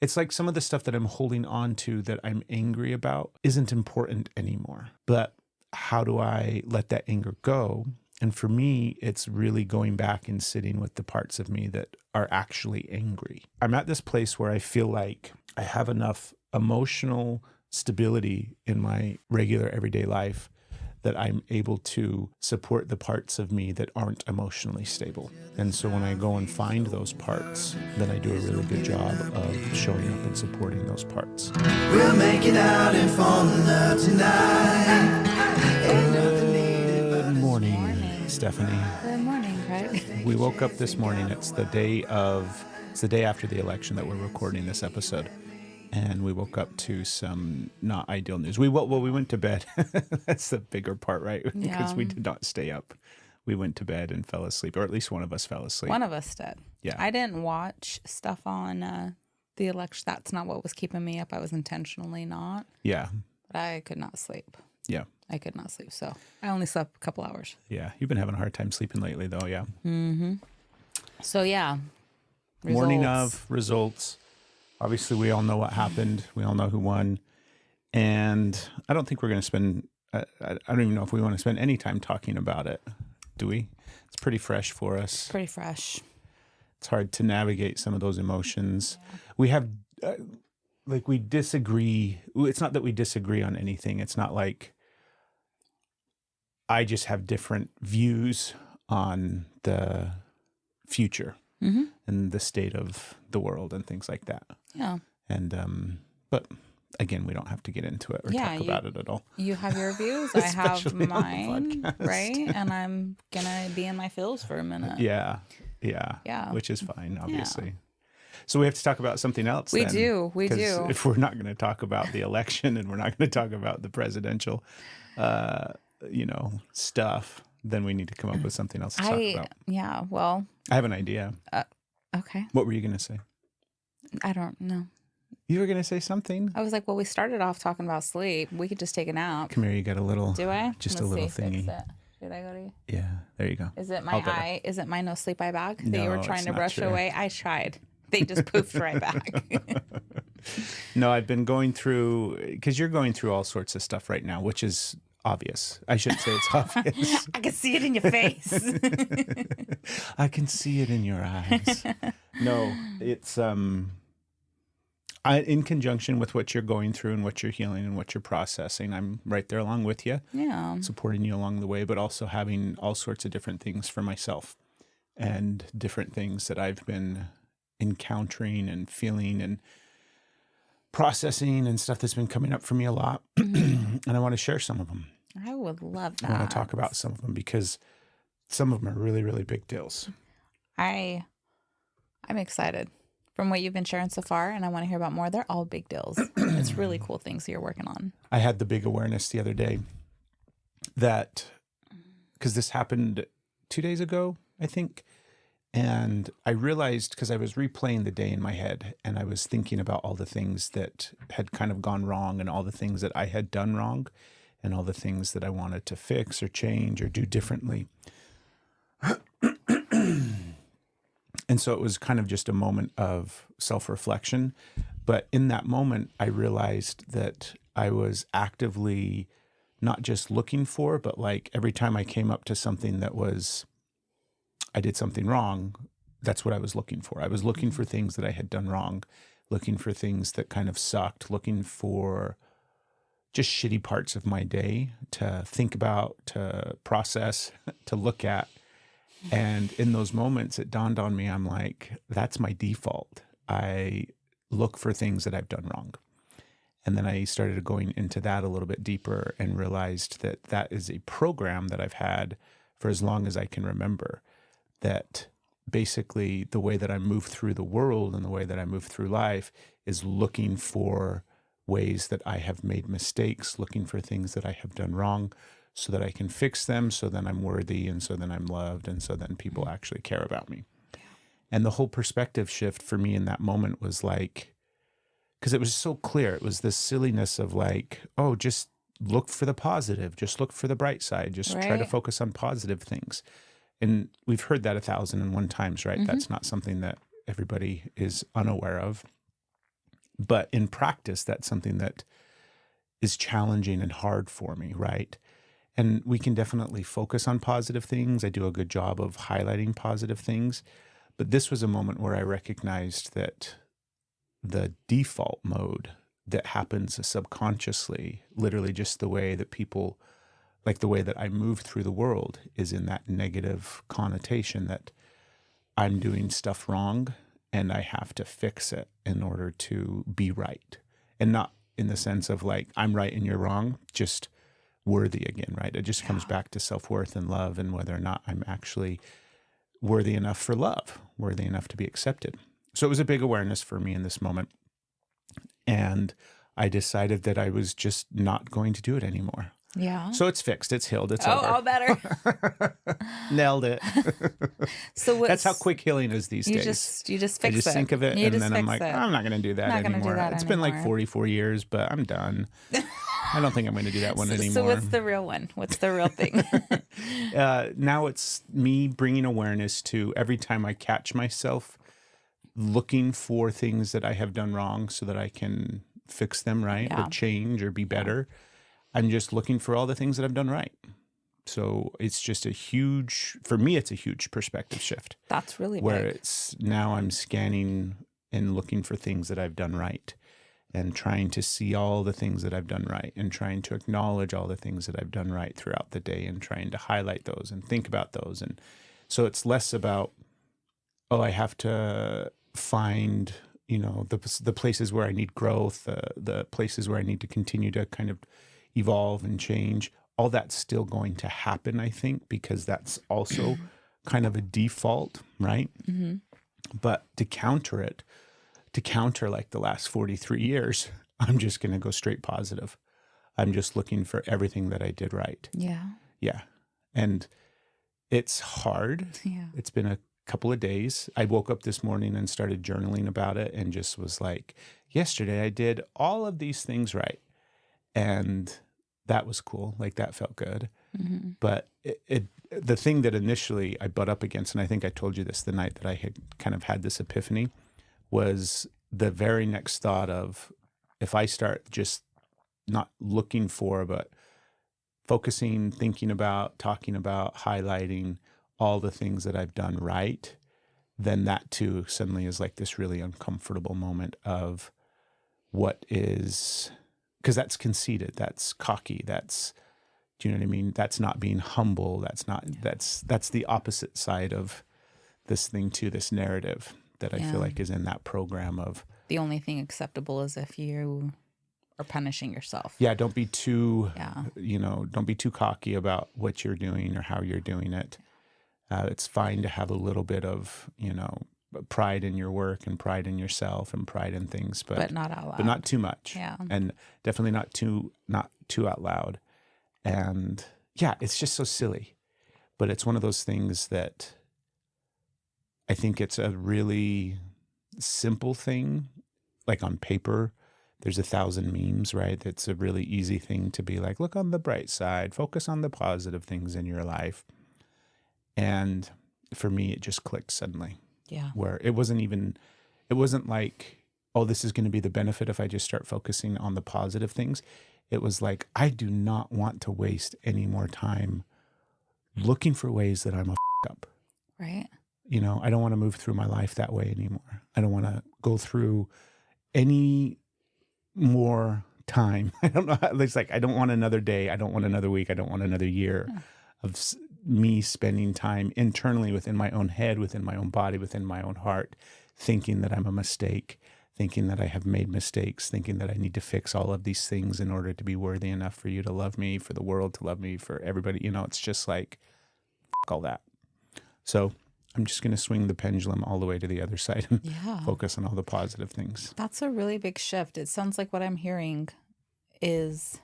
It's like some of the stuff that I'm holding on to that I'm angry about isn't important anymore. But how do I let that anger go? And for me, it's really going back and sitting with the parts of me that are actually angry. I'm at this place where I feel like I have enough emotional stability in my regular everyday life that I'm able to support the parts of me that aren't emotionally stable. And so when I go and find those parts, then I do a really good job of showing up and supporting those parts. We'll make it out and fall in love tonight. Good morning, Stephanie. Good morning, Craig. We woke up this morning. It's the day after the election that we're recording this episode. And we woke up to some not ideal news. We went to bed. That's the bigger part, right? Because we did not stay up. We went to bed and fell asleep, or at least one of us fell asleep. One of us did. Yeah. I didn't watch stuff on the election. That's not what was keeping me up. I was intentionally not. Yeah. But I could not sleep. Yeah. I could not sleep. So I only slept a couple hours. Yeah. You've been having a hard time sleeping lately, though. Yeah. Mm-hmm. So, yeah. Morning of results. Obviously, we all know what happened. We all know who won. And I don't think we're going to spend, I don't even know if we want to spend any time talking about it. Do we? It's pretty fresh for us. Pretty fresh. It's hard to navigate some of those emotions. Yeah. We have, we disagree. It's not that we disagree on anything. It's not like I just have different views on the future. Mm-hmm. And the state of the world and things like that. Yeah. And, but again, we don't have to get into it or talk about it at all. You have your views. I have mine, right? And I'm going to be in my feels for a minute. Yeah. Which is fine, obviously. Yeah. So we have to talk about something else. We then, do. If we're not going to talk about the election and we're not going to talk about the presidential, stuff, then we need to come up with something else to talk about. Yeah, well. I have an idea. Okay. What were you going to say? I don't know. You were going to say something? I was like, well, we started off talking about sleep. We could just take a nap. Come here, you got a little. Do I? Just a little thingy. Should I go to you? Yeah, there you go. Is it my eye? Is it my no sleep eye bag that you were trying to brush true. Away? I tried. They just poofed right back. No, I've been going through, because you're going through all sorts of stuff right now, which is obvious. I shouldn't say it's obvious. I can see it in your face. I can see it in your eyes. No, it's in conjunction with what you're going through and what you're healing and what you're processing. I'm right there along with you. Yeah. Supporting you along the way, but also having all sorts of different things for myself and different things that I've been encountering and feeling and processing and stuff that's been coming up for me a lot. And I want to share some of them. I would love that. I want to talk about some of them because some of them are really, really big deals. I'm excited from what you've been sharing so far, and I want to hear about more. They're all big deals. It's really cool things that you're working on. I had the big awareness the other day that, because this happened 2 days ago, I think, and I realized, because I was replaying the day in my head, and I was thinking about all the things that had kind of gone wrong and all the things that I had done wrong and all the things that I wanted to fix or change or do differently. And so it was kind of just a moment of self-reflection. But in that moment, I realized that I was actively not just looking for, but like every time I came up to something that was, I did something wrong, that's what I was looking for. I was looking for things that I had done wrong, looking for things that kind of sucked, looking for just shitty parts of my day to think about, to process, to look at. And in those moments, it dawned on me, I'm like, that's my default. I look for things that I've done wrong. And then I started going into that a little bit deeper and realized that that is a program that I've had for as long as I can remember. That basically the way that I move through the world and the way that I move through life is looking for ways that I have made mistakes, looking for things that I have done wrong so that I can fix them, so then I'm worthy, and so then I'm loved, and so then people actually care about me. Yeah. And the whole perspective shift for me in that moment was like, because it was so clear, it was this silliness of like, oh, just look for the positive, just look for the bright side, just try to focus on positive things. And we've heard that 1,001 times, right? Mm-hmm. That's not something that everybody is unaware of. But in practice, that's something that is challenging and hard for me, right? And we can definitely focus on positive things. I do a good job of highlighting positive things. But this was a moment where I recognized that the default mode that happens subconsciously, literally just the way that people, like the way that I move through the world, is in that negative connotation that I'm doing stuff wrong and I have to fix it in order to be right. And not in the sense of like, I'm right and you're wrong, just worthy again, right? It just comes back to self-worth and love and whether or not I'm actually worthy enough for love, worthy enough to be accepted. So it was a big awareness for me in this moment. And I decided that I was just not going to do it anymore. Yeah. So it's fixed. It's healed. It's Oh, over. all better. Nailed it. So that's how quick healing is these days. You just I fix just it. think of it, You and just then I'm fix like, it. I'm not going to do that Not gonna do anymore. that It's been like anymore. 44 years, but I'm done. I don't think I'm going to do that one anymore. So what's the real one? What's the real thing? Now it's me bringing awareness to every time I catch myself looking for things that I have done wrong so that I can fix them, right? Yeah. Or change or be better. I'm just looking for all the things that I've done right. So it's just for me, it's a huge perspective shift. That's really where big. it's now I'm scanning and looking for things that I've done right and trying to see all the things that I've done right and trying to acknowledge all the things that I've done right throughout the day and trying to highlight those and think about those. And so it's less about, I have to find, the places where I need growth, the places where I need to continue to kind of evolve and change. All that's still going to happen, I think, because that's also kind of a default, right? Mm-hmm. But to counter like the last 43 years, I'm just going to go straight positive. I'm just looking for everything that I did right. Yeah. Yeah. And it's hard. Yeah. It's been a couple of days. I woke up this morning and started journaling about it and just was like, yesterday I did all of these things right. And that was cool. Like that felt good. Mm-hmm. But the thing that initially I butt up against, and I think I told you this the night that I had kind of had this epiphany, was the very next thought of, if I start just not looking for, but focusing, thinking about, talking about, highlighting all the things that I've done right, then that too suddenly is like this really uncomfortable moment of what is, because that's conceited, that's cocky, that's, do you know what I mean? That's not being humble. That's not, that's the opposite side of this thing too, this narrative that I feel like is in that program of. The only thing acceptable is if you are punishing yourself. Yeah. Don't be too, don't be too cocky about what you're doing or how you're doing it. It's fine to have a little bit of, pride in your work and pride in yourself and pride in things, but not out loud. But not too much. Yeah. And definitely not too out loud. And yeah, it's just so silly, but it's one of those things that I think it's a really simple thing. Like on paper, there's 1,000 memes, right? It's a really easy thing to be like, look on the bright side, focus on the positive things in your life. And for me, it just clicked suddenly. Yeah. Where it wasn't like, oh, this is going to be the benefit if I just start focusing on the positive things. It was like, I do not want to waste any more time looking for ways that I'm a up. Right. I don't want to move through my life that way anymore. I don't want to go through any more time. I don't know. It's like, I don't want another day. I don't want another week. I don't want another year of me spending time internally within my own head, within my own body, within my own heart, thinking that I'm a mistake, thinking that I have made mistakes, thinking that I need to fix all of these things in order to be worthy enough for you to love me, for the world to love me, for everybody. It's just like, fuck all that. So I'm just going to swing the pendulum all the way to the other side and focus on all the positive things. That's a really big shift. It sounds like what I'm hearing is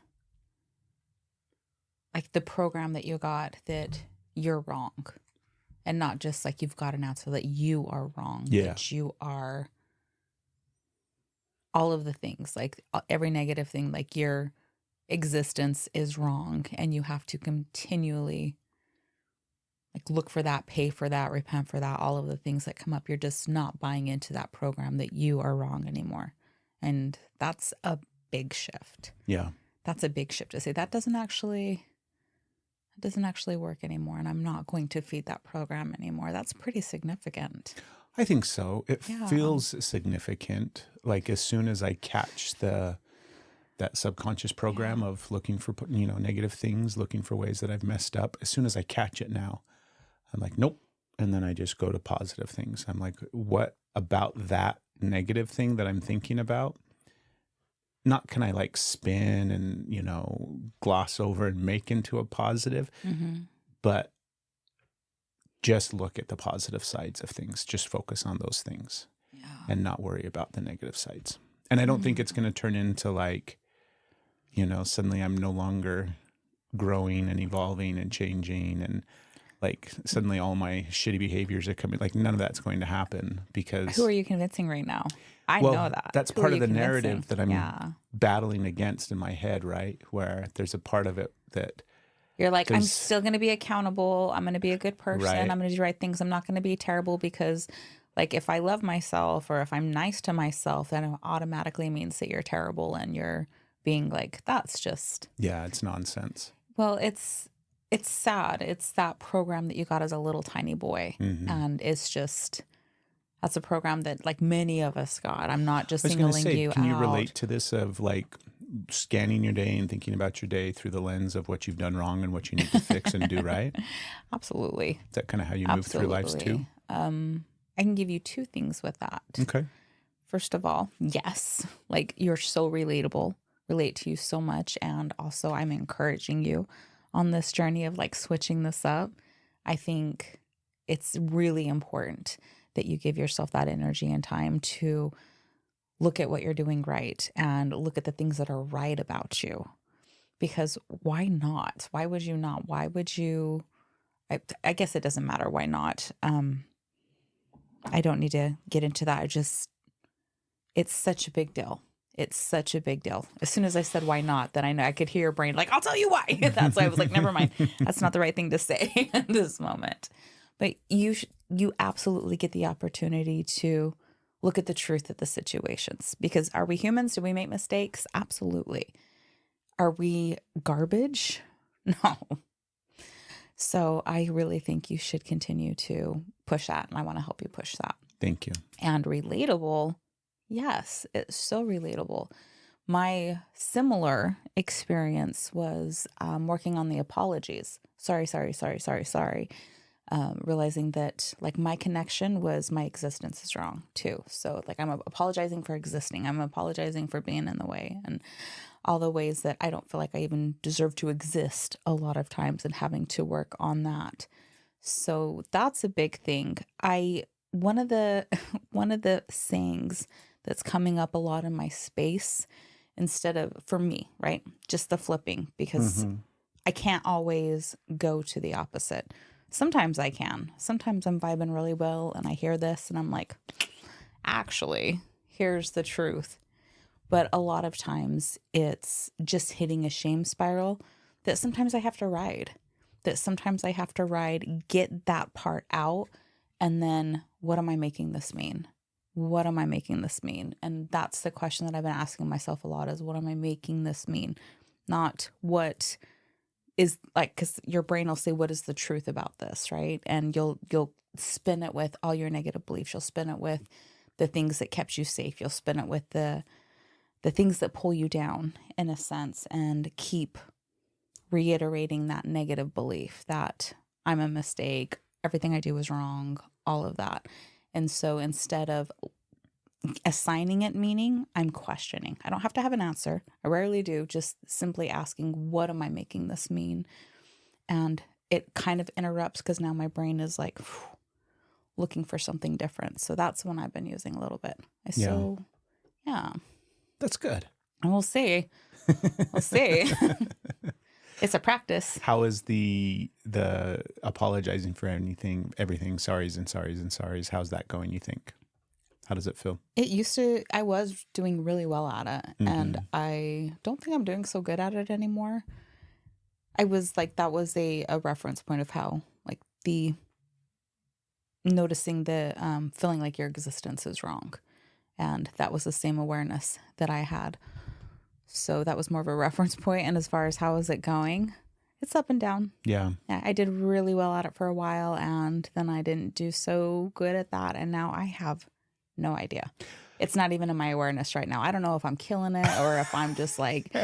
like the program that you got, that you're wrong, and not just like you've got an answer that you are wrong, that you are all of the things, like every negative thing, like your existence is wrong, and you have to continually like look for that, pay for that, repent for that, all of the things that come up. You're just not buying into that program that you are wrong anymore. And that's a big shift. Yeah. That's a big shift to say that doesn't actually work anymore. And I'm not going to feed that program anymore. That's pretty significant. I think so. It Yeah. feels significant. Like as soon as I catch that subconscious program of looking for, negative things, looking for ways that I've messed up, as soon as I catch it now, I'm like, nope. And then I just go to positive things. I'm like, what about that negative thing that I'm thinking about? Not can I like spin and, gloss over and make into a positive, but just look at the positive sides of things. Just focus on those things and not worry about the negative sides. And I don't think it's going to turn into like, suddenly I'm no longer growing and evolving and changing and like suddenly all my shitty behaviors are coming. Like none of that's going to happen because... Who are you convincing right now? I know that. That's Who part are of the you narrative that I'm convincing? battling against in my head, right? Where there's a part of it that... You're like, I'm still going to be accountable. I'm going to be a good person. Right. I'm going to do the right things. I'm not going to be terrible because, like, if I love myself or if I'm nice to myself, then it automatically means that you're terrible and you're being like, that's just... Yeah, it's nonsense. Well, it's sad. It's that program that you got as a little tiny boy. And it's just... That's a program that, like, many of us got. I'm not just singling you out. Can you relate to this of, like, scanning your day and thinking about your day through the lens of what you've done wrong and what you need to fix and do right? Absolutely. Is that kind of how you move through lives too? I can give you two things with that. Okay. First of all, yes, like you're so relatable, relate to you so much. And also I'm encouraging you on this journey of like switching this up. I think it's really important that you give yourself that energy and time to look at what you're doing right and look at the things that are right about you. Because why not? Why would you not? Why would you? I guess it doesn't matter. Why not? I don't need to get into that. It's such a big deal. It's such a big deal. As soon as I said, why not? Then I know I could hear your brain like, I'll tell you why. That's why I was like, never mind. That's not the right thing to say in this moment. But you absolutely get the opportunity to look at the truth of the situations. Because are we humans? Do we make mistakes? Absolutely. Are we garbage? No. So I really think you should continue to push that. And I want to help you push that. Thank you. And relatable. Yes, it's so relatable. My similar experience was working on the apologies. Sorry. Realizing that like my connection was my existence is wrong too. So like I'm apologizing for existing. I'm apologizing for being in the way and all the ways that I don't feel like I even deserve to exist a lot of times and having to work on that. So that's a big thing. One of the sayings that's coming up a lot in my space instead of for me, right? Just the flipping because I can't always go to the opposite. Sometimes I can. Sometimes I'm vibing really well and I hear this and I'm like, actually, here's the truth. But a lot of times it's just hitting a shame spiral that sometimes I have to ride. Get that part out. And then what am I making this mean? What am I making this mean? And that's the question that I've been asking myself a lot is what am I making this mean? Not what is like, because your brain will say, what is the truth about this, right? And you'll spin it with all your negative beliefs. You'll spin it with the things that kept you safe. You'll spin it with the things that pull you down in a sense and keep reiterating that negative belief that I'm a mistake, everything I do is wrong, all of that. And so instead of assigning it meaning, I'm questioning. I don't have to have an answer. I rarely do. Just simply asking, what am I making this mean? And it kind of interrupts because now my brain is like looking for something different. So that's when I've been using a little bit. So, yeah. That's good. And we'll see. We'll see. It's a practice. How is the apologizing for everything, sorries and sorries, how's that going, you think? How does it feel? I was doing really well at it. And I don't think I'm doing so good at it anymore. I was like, that was a reference point of how, like, the noticing the feeling like your existence is wrong. And that was the same awareness that I had. So that was more of a reference point. And as far as how is it going, it's up and down. Yeah. Yeah, I did really well at it for a while, and then I didn't do so good at that. And now I have no idea. It's not even in my awareness right now. I don't know if I'm killing it or if I'm just like,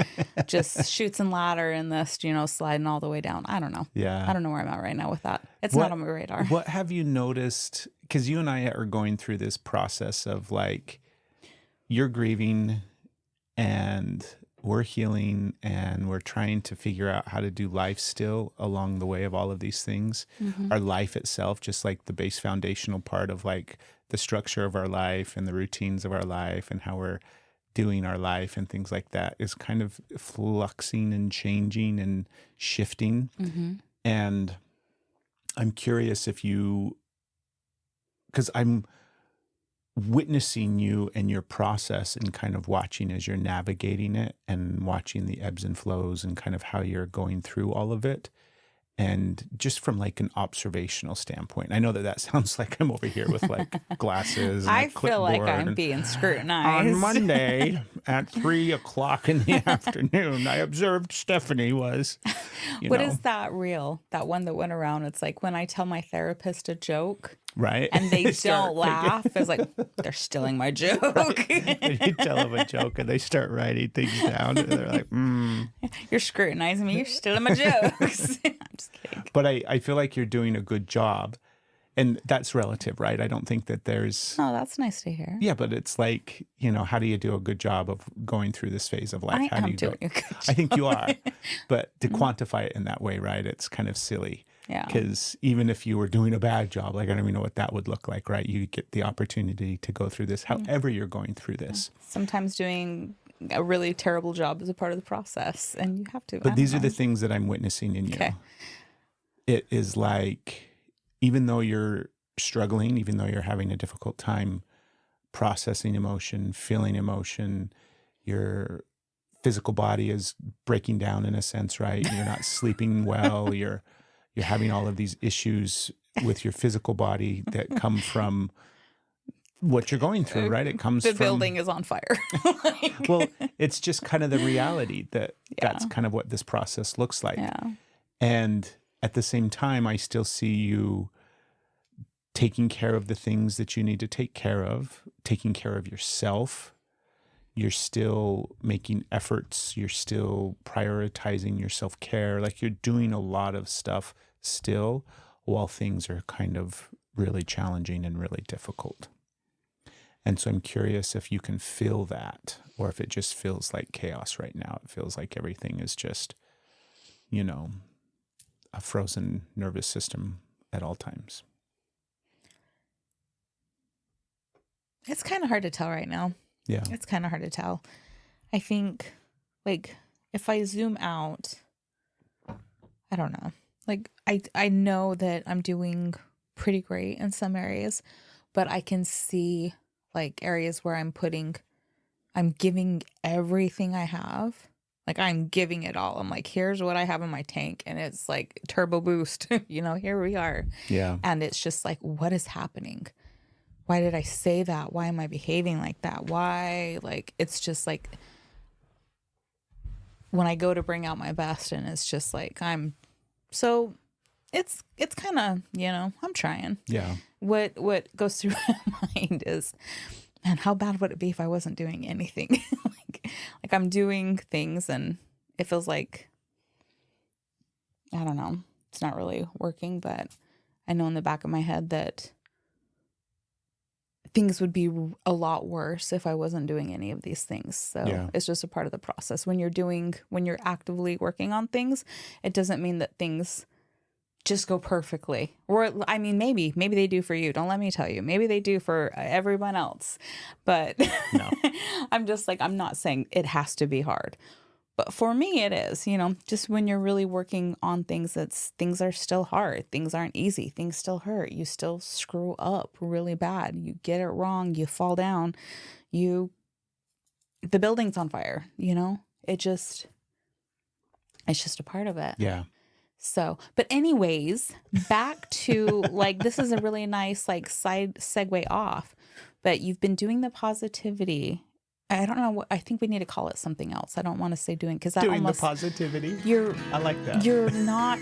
just shoots and ladder in this, sliding all the way down. I don't know. Yeah. I don't know where I'm at right now with that. It's not on my radar. What have you noticed? Because you and I are going through this process of like, you're grieving and we're healing and we're trying to figure out how to do life still along the way of all of these things. Our life itself, just like the base foundational part of like the structure of our life and the routines of our life and how we're doing our life and things like that, is kind of fluxing and changing and shifting. And I'm curious if you, because I'm witnessing you and your process and kind of watching as you're navigating it and watching the ebbs and flows and kind of how you're going through all of it. And just from like an observational standpoint, I know that sounds like I'm over here with like glasses. And I feel like I'm being scrutinized. On Monday at 3:00 in the afternoon, I observed Stephanie was, What is that reel? That one that went around? It's like when I tell my therapist a joke. Right. And they don't laugh. It's like, they're stealing my joke. Right. And you tell them a joke and they start writing things down. And they're like, You're scrutinizing me. You're stealing my jokes. I'm just kidding. But I feel like you're doing a good job. And that's relative, right? I don't think that there's... Oh, that's nice to hear. Yeah, but it's like, how do you do a good job of going through this phase of life? I How am do you doing a good job. I think you are. But to quantify it in that way, right? It's kind of silly. Yeah. Because even if you were doing a bad job, like I don't even know what that would look like, right? You get the opportunity to go through this, however you're going through this. Sometimes doing a really terrible job is a part of the process, and you have to. But these are the things that I'm witnessing in you. Okay. It is like, even though you're struggling, even though you're having a difficult time processing emotion, feeling emotion, your physical body is breaking down in a sense, right? You're not sleeping well. You're having all of these issues with your physical body that come from what you're going through, right? It comes the from... building is on fire. Well, it's just kind of the reality that that's kind of what this process looks like. Yeah. And at the same time, I still see you taking care of the things that you need to take care of, taking care of yourself. You're still making efforts. You're still prioritizing your self-care. Like you're doing a lot of stuff still while things are kind of really challenging and really difficult. And so I'm curious if you can feel that, or if it just feels like chaos right now. It feels like everything is just, a frozen nervous system at all times. It's kind of hard to tell right now. Yeah. It's kind of hard to tell. I think, like, if I zoom out, I don't know. Like, I know that I'm doing pretty great in some areas, but I can see, like, areas where I'm giving everything I have. Like, I'm giving it all. I'm like, here's what I have in my tank. And it's like turbo boost, here we are. Yeah. And it's just like, what is happening? Why did I say that? Why am I behaving like that? Why? Like, it's just like when I go to bring out my best, and it's just like, it's kind of, I'm trying. Yeah. What goes through my mind is, man, how bad would it be if I wasn't doing anything? like I'm doing things and it feels like, I don't know, it's not really working, but I know in the back of my head that things would be a lot worse if I wasn't doing any of these things. So It's just a part of the process. When you're actively working on things, it doesn't mean that things just go perfectly. Or, I mean, maybe they do for you. Don't let me tell you. Maybe they do for everyone else. But No. I'm just like, I'm not saying it has to be hard. But for me, it is, just when you're really working on things, things are still hard. Things aren't easy. Things still hurt. You still screw up really bad. You get it wrong. You fall down. The building's on fire, it's just a part of it. Yeah. So, but anyways, back to like, this is a really nice, like, side segue off. but you've been doing the positivity. I don't know what, I think we need to call it something else. I don't want to say doing, because that Doing almost the positivity. you're I like that. you're not.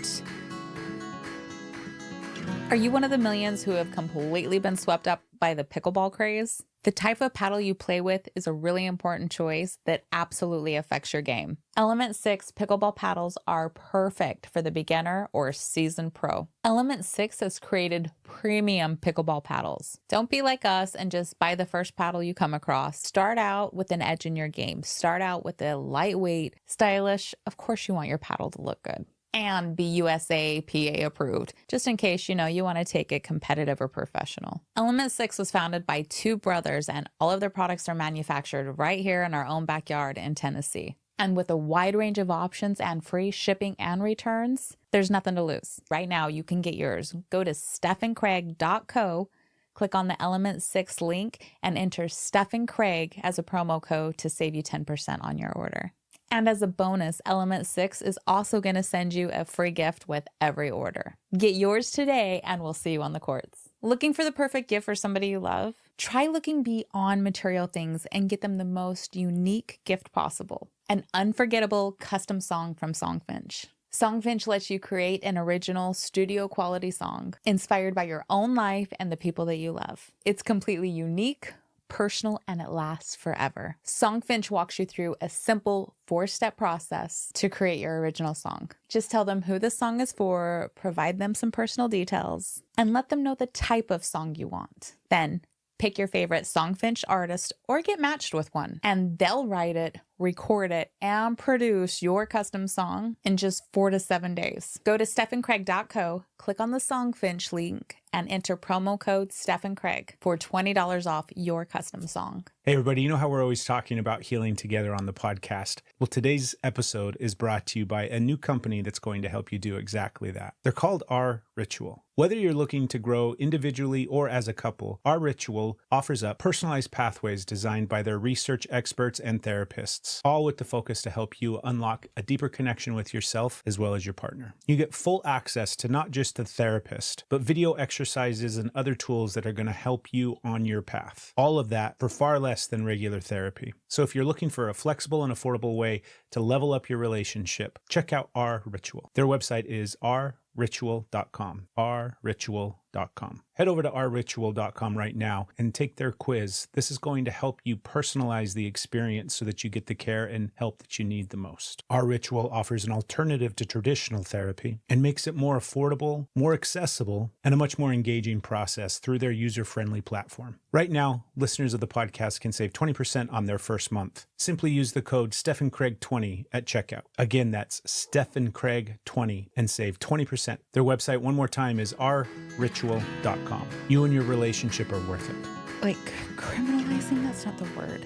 Are you one of the millions who have completely been swept up by the pickleball craze? The type of paddle you play with is a really important choice that absolutely affects your game. Element 6 pickleball paddles are perfect for the beginner or seasoned pro. Element 6 has created premium pickleball paddles. Don't be like us and just buy the first paddle you come across. Start out with an edge in your game. Start out with a lightweight, stylish. Of course, you want your paddle to look good and be U.S.A. PA approved, just in case, you want to take it competitive or professional. Element 6 was founded by two brothers, and all of their products are manufactured right here in our own backyard in Tennessee. And with a wide range of options and free shipping and returns, there's nothing to lose. Right now, you can get yours. Go to stephandcraig.co, click on the Element 6 link, and enter Steph and Craig as a promo code to save you 10% on your order. And as a bonus, Element 6 is also going to send you a free gift with every order. Get yours today, and we'll see you on the courts. Looking for the perfect gift for somebody you love? Try looking beyond material things and get them the most unique gift possible. An unforgettable custom song from Songfinch. Songfinch lets you create an original studio quality song inspired by your own life and the people that you love. It's completely unique, personal, and it lasts forever. Songfinch walks you through a simple 4-step process to create your original song. Just tell them who the song is for, provide them some personal details, and let them know the type of song you want. Then pick your favorite Songfinch artist or get matched with one, and they'll write it, record it, and produce your custom song in just 4 to 7 days. Go to stephandcraig.co, click on the Songfinch link, and enter promo code Steph and Craig for $20 off your custom song. Hey, everybody, you know how we're always talking about healing together on the podcast? Well, today's episode is brought to you by a new company that's going to help you do exactly that. They're called OurRitual. Whether you're looking to grow individually or as a couple, OurRitual offers up personalized pathways designed by their research experts and therapists, all with the focus to help you unlock a deeper connection with yourself as well as your partner. You get full access to not just the therapist, but video exercises and other tools that are going to help you on your path. All of that for far less than regular therapy. So if you're looking for a flexible and affordable way to level up your relationship, check out OurRitual. Their website is ourritual.com. ourritual.com. Head over to ourritual.com right now and take their quiz. This is going to help you personalize the experience so that you get the care and help that you need the most. OurRitual offers an alternative to traditional therapy and makes it more affordable, more accessible, and a much more engaging process through their user-friendly platform. Right now, listeners of the podcast can save 20% on their first month. Simply use the code StephandCraig20 at checkout. Again, that's StephandCraig20 and save 20%. Their website, one more time, is ourritual.com. You and your relationship are worth it. Like, criminalizing, that's not the word.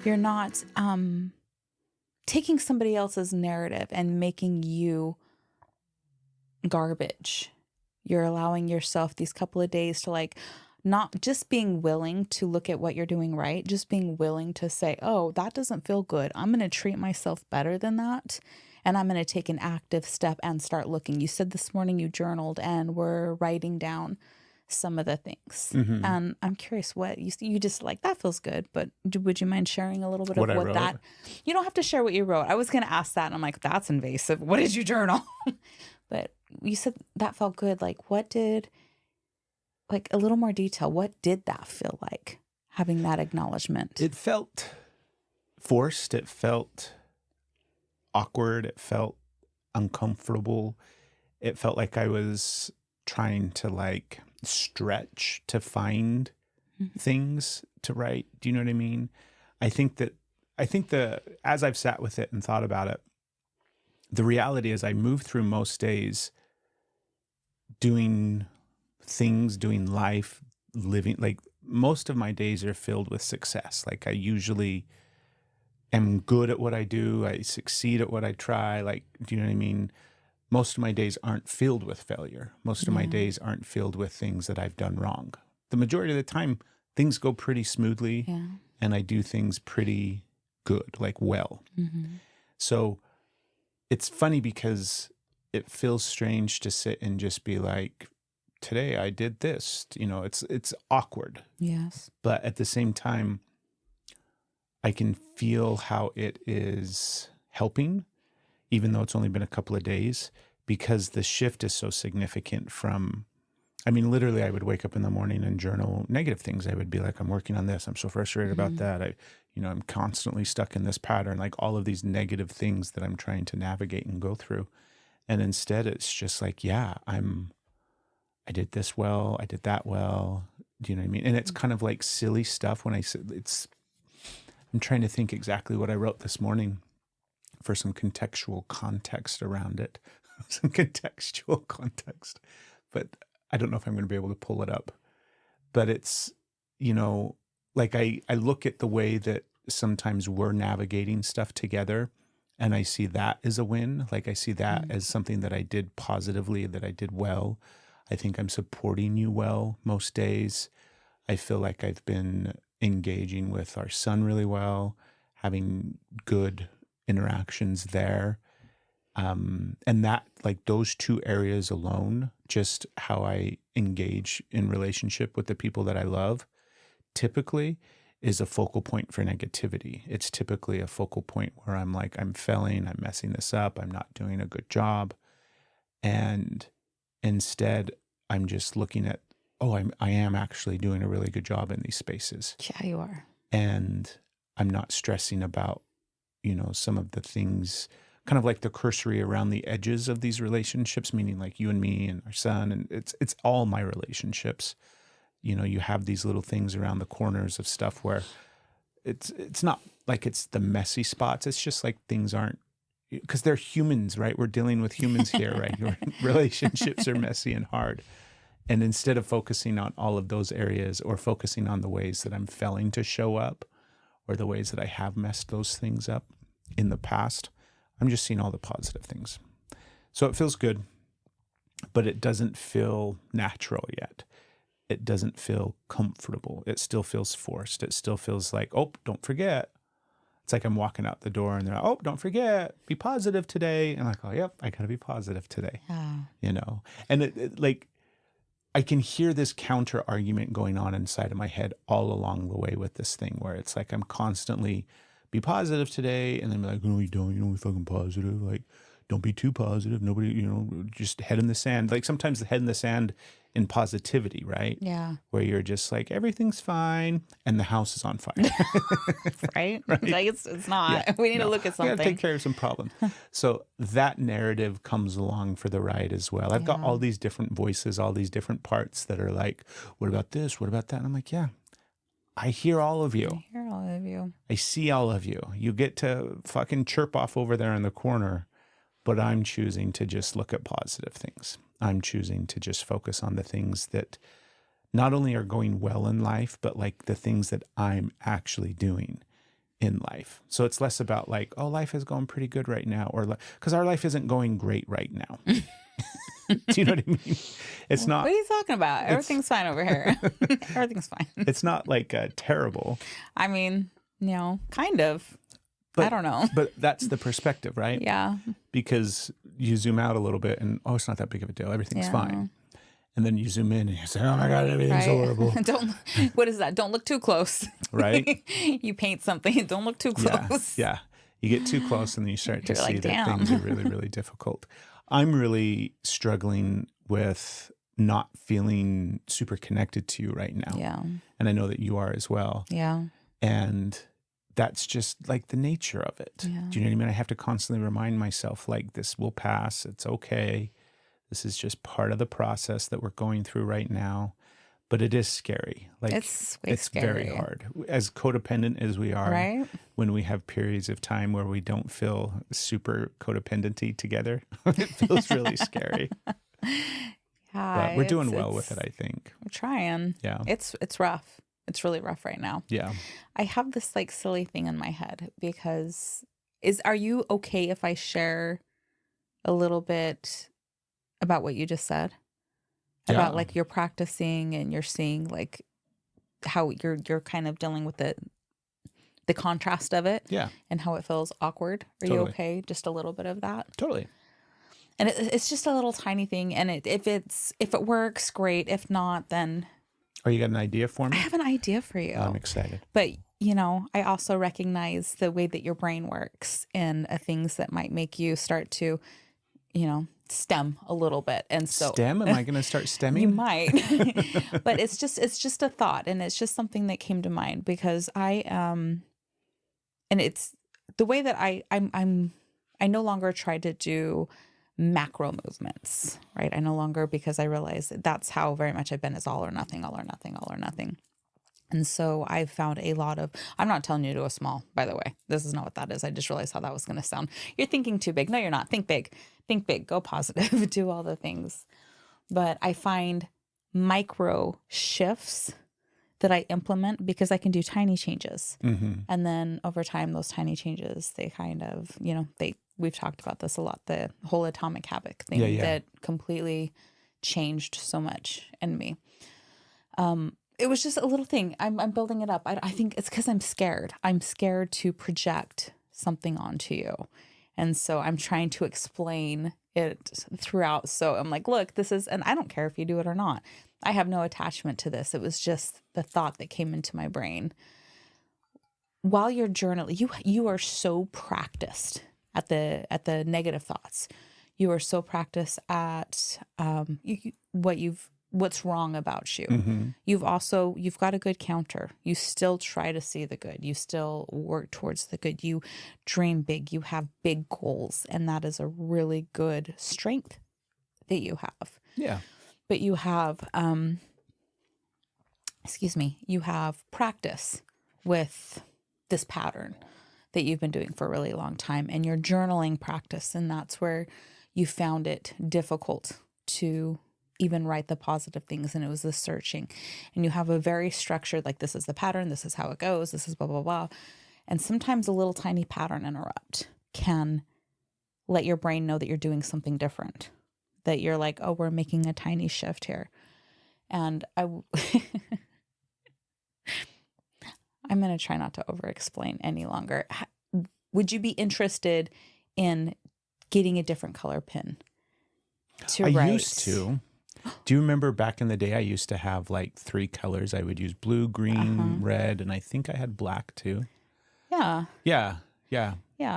You're not taking somebody else's narrative and making you garbage. You're allowing yourself these couple of days to not just being willing to look at what you're doing right, just being willing to say, oh, that doesn't feel good. I'm going to treat myself better than that. And I'm going to take an active step and start looking. You said this morning you journaled and were writing down some of the things. Mm-hmm. And I'm curious what you just that feels good, but would you mind sharing a little bit of what that, you don't have to share what you wrote. I was going to ask that and I'm like, that's invasive. What did you journal? But you said that felt good. What did, a little more detail. What did that feel like, having that acknowledgement? It felt forced. It felt awkward. It felt uncomfortable. It felt like I was trying to stretch to find things to write. Do you know what I mean? I think as I've sat with it and thought about it, the reality is I move through most days doing things, doing life, living, most of my days are filled with success. I usually am good at what I do. I succeed at what I try. Do you know what I mean? Most of my days aren't filled with failure. Most of my days aren't filled with things that I've done wrong. The majority of the time, things go pretty smoothly and I do things pretty good, well. Mm-hmm. So it's funny because it feels strange to sit and just be today I did this, it's awkward. Yes. But at the same time, I can feel how it is helping, even though it's only been a couple of days, because the shift is so significant from, literally I would wake up in the morning and journal negative things. I would be like, I'm working on this. I'm so frustrated about that. I'm constantly stuck in this pattern, like all of these negative things that I'm trying to navigate and go through. And instead it's just like, I did this well. I did that well. Do you know what I mean? And it's kind of like silly stuff when I say I'm trying to think exactly what I wrote this morning for some contextual context around it. Some contextual context. But I don't know if I'm going to be able to pull it up. But it's, like I look at the way that sometimes we're navigating stuff together, and I see that as a win. Like I see that as something that I did positively, that I did well. I think I'm supporting you well most days. I feel like I've been engaging with our son really well, having good interactions there. And that, like those two areas alone, just how I engage in relationship with the people that I love, typically is a focal point for negativity. It's typically a focal point where I'm like, I'm failing, I'm messing this up, I'm not doing a good job. And instead, I'm just looking at, I am actually doing a really good job in these spaces. Yeah, you are. And I'm not stressing about, some of the things, kind of like the cursory around the edges of these relationships, meaning like you and me and our son. And it's all my relationships. You have these little things around the corners of stuff where it's not like it's the messy spots. It's just like things aren't, because they're humans, right? We're dealing with humans here, right? Relationships are messy and hard. And instead of focusing on all of those areas or focusing on the ways that I'm failing to show up or the ways that I have messed those things up in the past, I'm just seeing all the positive things. So it feels good, but it doesn't feel natural yet. It doesn't feel comfortable. It still feels forced. It still feels like, don't forget. It's like I'm walking out the door and they're like, don't forget, be positive today. And I'm like, yep, I got to be positive today. And it like, I can hear this counter argument going on inside of my head all along the way with this thing where it's like I'm constantly be positive today, and then be like, no, you don't, be fucking positive. Like, don't be too positive. Nobody, just head in the sand. Like sometimes the head in the sand in positivity, right? Yeah. Where you're just like, everything's fine, and the house is on fire. Right? Like it's not. Yeah. We need to look at something. We got to take care of some problems. So that narrative comes along for the ride as well. I've got all these different voices, all these different parts that are like, what about this? What about that? And I'm like, yeah, I hear all of you. I hear all of you. I see all of you. You get to fucking chirp off over there in the corner, but I'm choosing to just look at positive things. I'm choosing to just focus on the things that not only are going well in life, but like the things that I'm actually doing in life. So it's less about like, life is going pretty good right now, or because our life isn't going great right now. Do you know what I mean? It's not. What are you talking about? Everything's fine over here. Everything's fine. It's not like terrible. I mean, kind of. But, I don't know. But that's the perspective, right? Yeah. Because you zoom out a little bit and, it's not that big of a deal. Everything's fine. And then you zoom in and you say, oh my God, everything's horrible. What is that? Don't look too close. Right? You paint something. Don't look too close. Yeah. You get too close and then you start to see like, that damn. things are really, really difficult. I'm really struggling with not feeling super connected to you right now. Yeah. And I know that you are as well. Yeah. And that's just like the nature of it. Yeah. Do you know what I mean? I have to constantly remind myself, like, this will pass. It's okay. This is just part of the process that we're going through right now. But it is scary. Like, it's scary. Very hard. As codependent as we are, right? When we have periods of time where we don't feel super codependency together, it feels really scary. Yeah, but we're doing well with it, I think. We're trying. Yeah. It's rough. It's really rough right now. Yeah. I have this like silly thing in my head because are you okay if I share a little bit about what you just said? Yeah. About like you're practicing and you're seeing like how you're kind of dealing with the contrast of it. Yeah. And how it feels awkward. Are you okay? Just a little bit of that? Totally. And it's just a little tiny thing. And if it works, great. If not, then Oh, you got an idea for I me? have an idea for you. I'm excited. But, I also recognize the way that your brain works and things that might make you start to, stem a little bit. And so Stem? Am I going to start stemming? you might, but it's just a thought, and it's just something that came to mind because and it's the way that I no longer try to do macro movements, right? I no longer, because I realize that's how very much I've been, is all or nothing, all or nothing, all or nothing. And so I've found a lot of, I'm not telling you to do a small, by the way. This is not what that is. I just realized how that was going to sound. You're thinking too big. No, you're not. Think big. Think big. Go positive. Do all the things. But I find micro shifts that I implement because I can do tiny changes. Mm-hmm. And then over time, those tiny changes, they kind of, we've talked about this a lot, the whole atomic habit thing that completely changed so much in me. It was just a little thing. I'm building it up. I think it's because I'm scared. I'm scared to project something onto you. And so I'm trying to explain it throughout. So I'm like, look, this is, and I don't care if you do it or not. I have no attachment to this. It was just the thought that came into my brain. While you're journaling, you are so practiced at the negative thoughts. You are so practiced at what's wrong about you. Mm-hmm. You've got a good counter. You still try to see the good. You still work towards the good. You dream big. You have big goals. And that is a really good strength that you have. Yeah. But you have, you have practice with this pattern that you've been doing for a really long time, and your journaling practice. And that's where you found it difficult to even write the positive things. And it was the searching, and you have a very structured, like, this is the pattern, this is how it goes, this is blah, blah, blah. And sometimes a little tiny pattern interrupt can let your brain know that you're doing something different, that you're like, oh, we're making a tiny shift here. And I'm going to try not to over-explain any longer. Would you be interested in getting a different color pin to write? I used to. Do you remember back in the day, I used to have like 3 colors. I would use blue, green, red, and I think I had black too. Yeah. Yeah.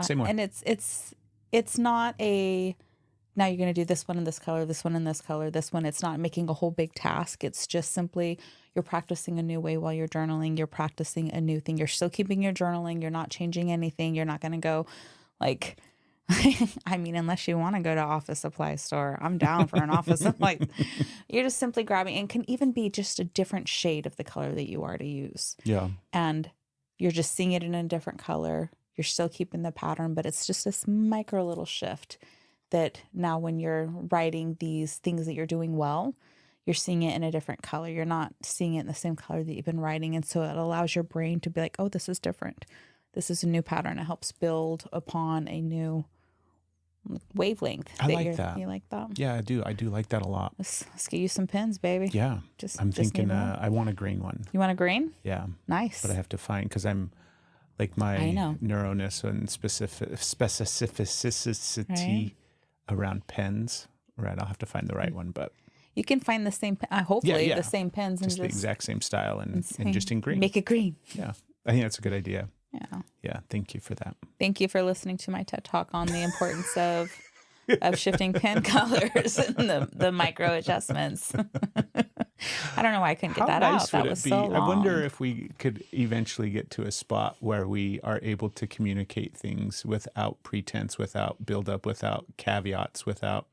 Same one. And it's not a, now you're going to do this one in this color, this one in this color, this one. It's not making a whole big task. It's just simply you're practicing a new way while you're journaling. You're practicing a new thing. You're still keeping your journaling. You're not changing anything. You're not going to go like, I mean, unless you want to go to office supply store, I'm down for an office. Like, you're just simply grabbing, and can even be just a different shade of the color that you already use. Yeah. And you're just seeing it in a different color. You're still keeping the pattern, but it's just this micro little shift that now when you're writing these things that you're doing well, you're seeing it in a different color. You're not seeing it in the same color that you've been writing. And so it allows your brain to be like, oh, this is different. This is a new pattern. It helps build upon a new wavelength. I like that. You like that? Yeah, I do. I do like that a lot. Let's get you some pins, baby. Yeah. I'm thinking need one. I want a green one. You want a green? Yeah. Nice. But I have to find, because I'm like my neuroness and specificity around pens. Right. I'll have to find the right one, but you can find the same, hopefully the same pins. Just the exact same style and just in green. Make it green. Yeah. I think that's a good idea. Yeah. Yeah. Thank you for that. Thank you for listening to my TED Talk on the importance of shifting pen colors and the micro adjustments. I don't know why I couldn't get that out. That was so long. I wonder if we could eventually get to a spot where we are able to communicate things without pretense, without buildup, without caveats, without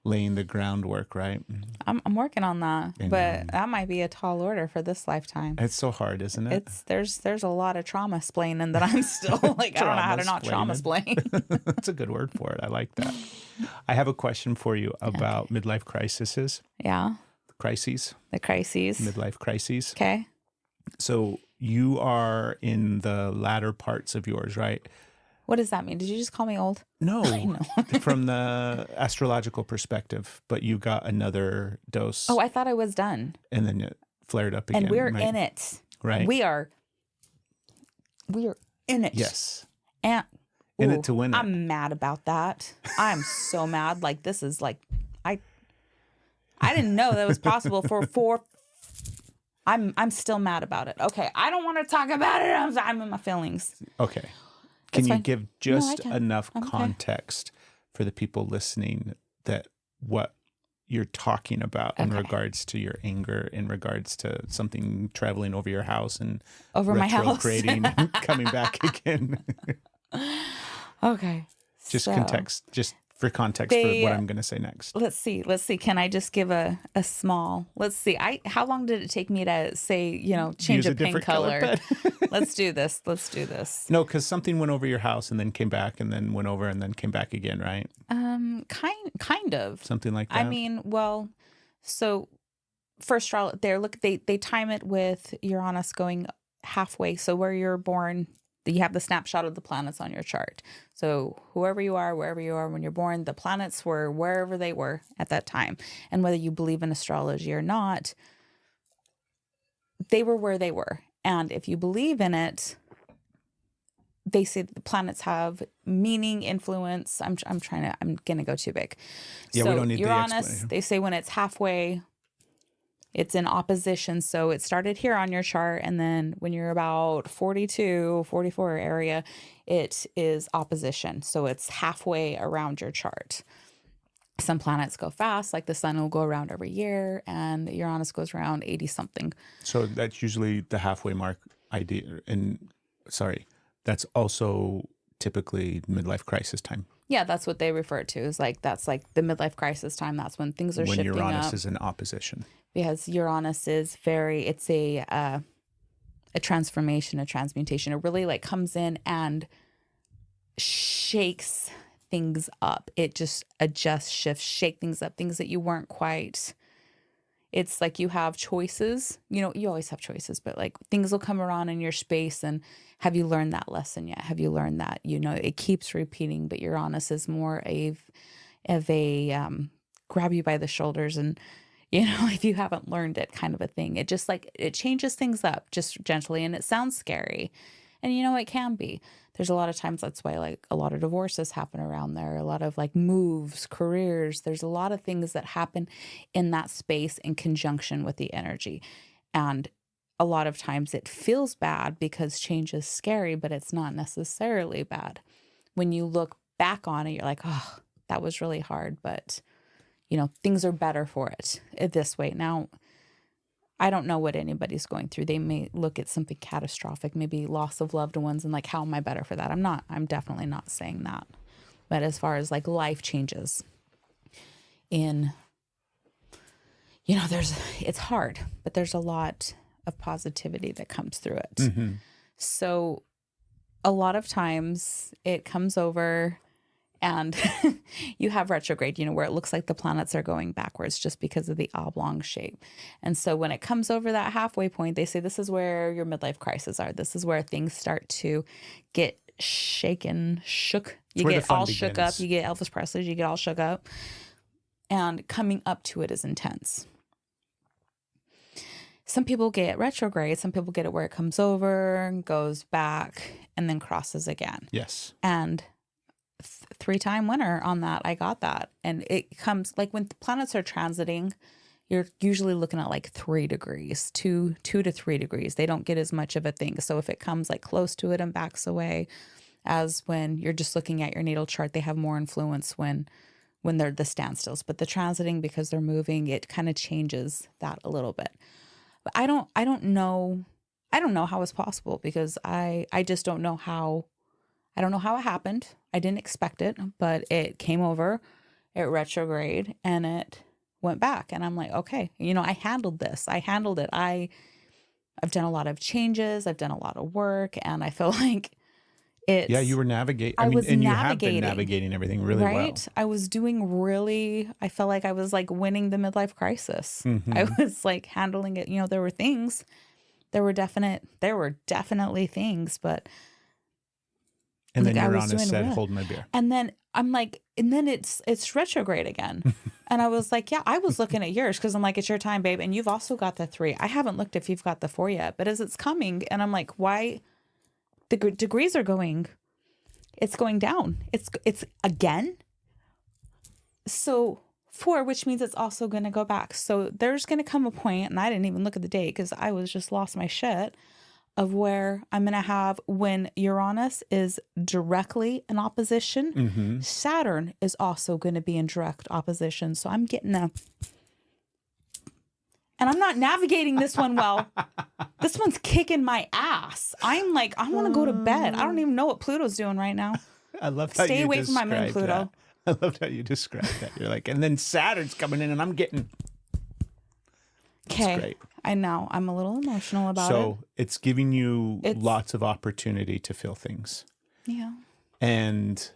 laying the groundwork, right? I'm working on that, but that might be a tall order for this lifetime. It's so hard, isn't it? There's a lot of trauma splaining that I'm still like, I don't know how to not trauma splain. That's a good word for it. I like that. I have a question for you about midlife crises. Yeah. Crises. The crises. Midlife crises. Okay. So you are in the latter parts of yours, right? What does that mean? Did you just call me old? No, I know. From the astrological perspective, but you got another dose. Oh, I thought I was done. And then it flared up again. And we're in it. Right. We are in it. Yes. And In Ooh, it to win it. I'm mad about that. I'm so mad. Like, this is like, I didn't know that was possible for I'm still mad about it. Okay, I don't want to talk about it. I'm in my feelings. Okay. Can That's you fine. give No, I just can. enough I'm okay. context for the people listening that what you're talking about in Okay. regards to your anger, in regards to something traveling over your house and Over my house. retrograding and coming back again? Okay. Just so context, just for context for what I'm going to say next. Let's see. Can I just give a small, let's see. How long did it take me to say, change Use a a pink different color color? pen. Let's do this. No, because something went over your house and then came back and then went over and then came back again, right? Kind of. Something like that. I mean, well, so for astrology, they time it with Uranus going halfway. So where you're born, you have the snapshot of the planets on your chart. So whoever you are, wherever you are when you're born, the planets were wherever they were at that time. And whether you believe in astrology or not, they were where they were. And if you believe in it, they say the planets have meaning, influence. I'm gonna go too big. Yeah, so we don't need the Uranus, explanation. they say when it's halfway, it's in opposition. So it started here on your chart, and then when you're about 42, 44 area, it is opposition. So it's halfway around your chart. Some planets go fast, like the sun will go around every year, and Uranus goes around 80 something. So that's usually the halfway mark idea. And sorry, that's also typically midlife crisis time. Yeah, that's what they refer to as that's like the midlife crisis time. That's when things are when shifting Uranus up. is in opposition. Because Uranus is it's a transformation, a transmutation. It really like comes in and shakes things up. It just adjusts, shifts, shake things up, things that you weren't quite. It's like you have choices. You always have choices, but like things will come around in your space. And have you learned that lesson yet? Have you learned that? It keeps repeating, but Uranus is more of a grab you by the shoulders and, if you haven't learned it kind of a thing. It just it changes things up just gently, and it sounds scary. And it can be. There's a lot of times that's why like a lot of divorces happen around there, a lot of like moves, careers. There's a lot of things that happen in that space in conjunction with the energy. And a lot of times it feels bad because change is scary, but it's not necessarily bad. When you look back on it, you're like, oh, that was really hard, but things are better for it this way. Now, I don't know what anybody's going through. They may look at something catastrophic, maybe loss of loved ones, and like, how am I better for that? I'm definitely not saying that. But as far as like life changes it's hard, but there's a lot of positivity that comes through it. Mm-hmm. So a lot of times it comes over and you have retrograde, where it looks like the planets are going backwards just because of the oblong shape. And so when it comes over that halfway point, they say this is where your midlife crises are. This is where things start to get shook. You get all shook up. You get Elvis Presley. You get all shook up. And coming up to it is intense. Some people get retrograde. Some people get it where it comes over, goes back, and then crosses again. Yes. And 3-time winner on that. I got that. And it comes like when the planets are transiting, you're usually looking at like 3 degrees, 2 to 3 degrees. They don't get as much of a thing. So if it comes like close to it and backs away, as when you're just looking at your natal chart, they have more influence when they're the standstills. But the transiting, because they're moving, it kind of changes that a little bit. But I don't know how it's possible, because I just don't know how. I don't know how it happened. I didn't expect it, but it came over, it retrograde, and it went back. And I'm like, okay, I handled this. I handled it. I've done a lot of changes. I've done a lot of work, and I feel like it's. Yeah, you were navigating. You have been navigating everything really well. I was doing I felt like I was like winning the midlife crisis. Mm-hmm. I was like handling it. There were things. There were definitely things, but. And then Uranus said, hold my beer. And then I'm like, and then it's retrograde again. And I was like, yeah, I was looking at yours because I'm like, it's your time, babe. And you've also got the 3. I haven't looked if you've got the 4 yet, but as it's coming, and I'm like, why? The degrees are going it's going down. It's again. So 4, which means it's also going to go back. So there's going to come a point, and I didn't even look at the date because I was just lost my shit, of where I'm going to have, when Uranus is directly in opposition, Saturn is also going to be in direct opposition. So I'm getting and I'm not navigating this one well. This one's kicking my ass. I'm like, I want to go to bed. I don't even know what Pluto's doing right now. I love how Stay you away from my moon, described Pluto. that. I loved how you described that. You're like, and then Saturn's coming in and I'm getting... Okay. Great. I know. I'm a little emotional about it. So it's giving you lots of opportunity to feel things. Yeah. And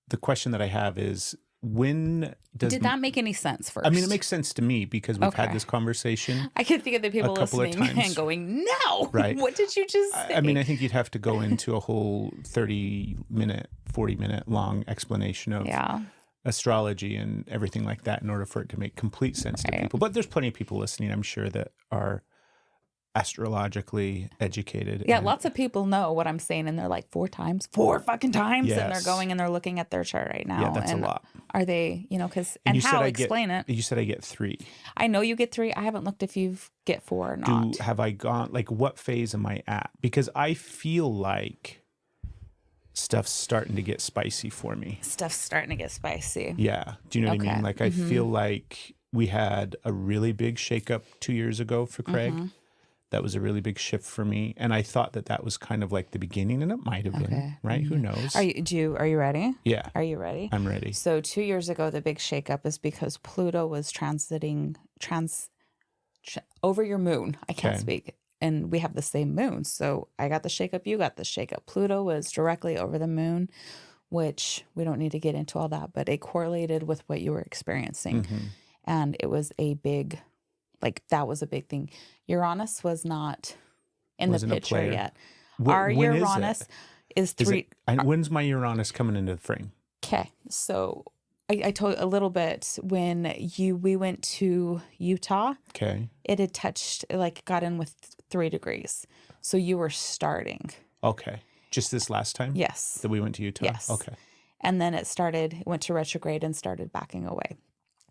the question that I have is, when does... Did that make any sense first? I mean, it makes sense to me because we've had this conversation. I can think of the people listening and going, no, right. What did you just say? I mean, I think you'd have to go into a whole 30-minute, 40-minute long explanation of astrology and everything like that in order for it to make complete sense to people. But there's plenty of people listening, I'm sure, that are astrologically educated. Yeah, lots of people know what I'm saying, and they're like, 4 fucking times, and they're going and they're looking at their chart right now. Yeah, that's and a lot. Are they, because, and how explain it? You said I get 3. I know you get 3. I haven't looked if you get 4 or not. Have I gone, like, what phase am I at? Because I feel like stuff's starting to get spicy for me. Stuff's starting to get spicy. Yeah. Do you know what I mean? Like, I feel like we had a really big shakeup 2 years ago for Craig. That was a really big shift for me. And I thought that was kind of like the beginning, and it might have been, right? Who knows? Are you ready? Yeah. Are you ready? I'm ready. So 2 years ago, the big shakeup is because Pluto was transiting over your moon. I can't speak. And we have the same moon. So I got the shakeup, you got the shakeup. Pluto was directly over the moon, which we don't need to get into all that, but it correlated with what you were experiencing. And it was a big, that was a big thing. Uranus was not in the picture yet. Our Uranus is 3. When's my Uranus coming into the frame? Okay. So I told you a little bit when we went to Utah. Okay. It had touched, got in with 3 degrees. So you were starting. Okay. Just this last time? Yes. That we went to Utah? Yes. Okay. And then it went to retrograde and started backing away.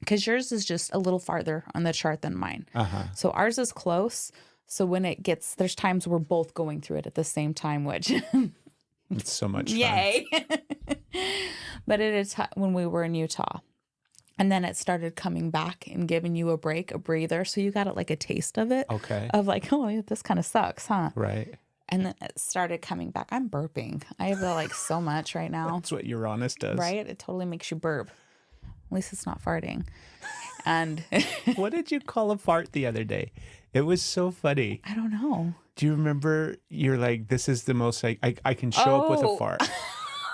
Because yours is just a little farther on the chart than mine. So ours is close. So when there's times we're both going through it at the same time, which... It's so much fun. Yay. But it is when we were in Utah. And then it started coming back and giving you a break, a breather. So you got a taste of it. Okay. Of oh, this kind of sucks, huh? Right. And then it started coming back. I'm burping. I have so much right now. That's what Uranus does. Right? It totally makes you burp. At least it's not farting. And what did you call a fart the other day? It was so funny. I don't know. Do you remember? You're like, this is the most I can show up with a fart.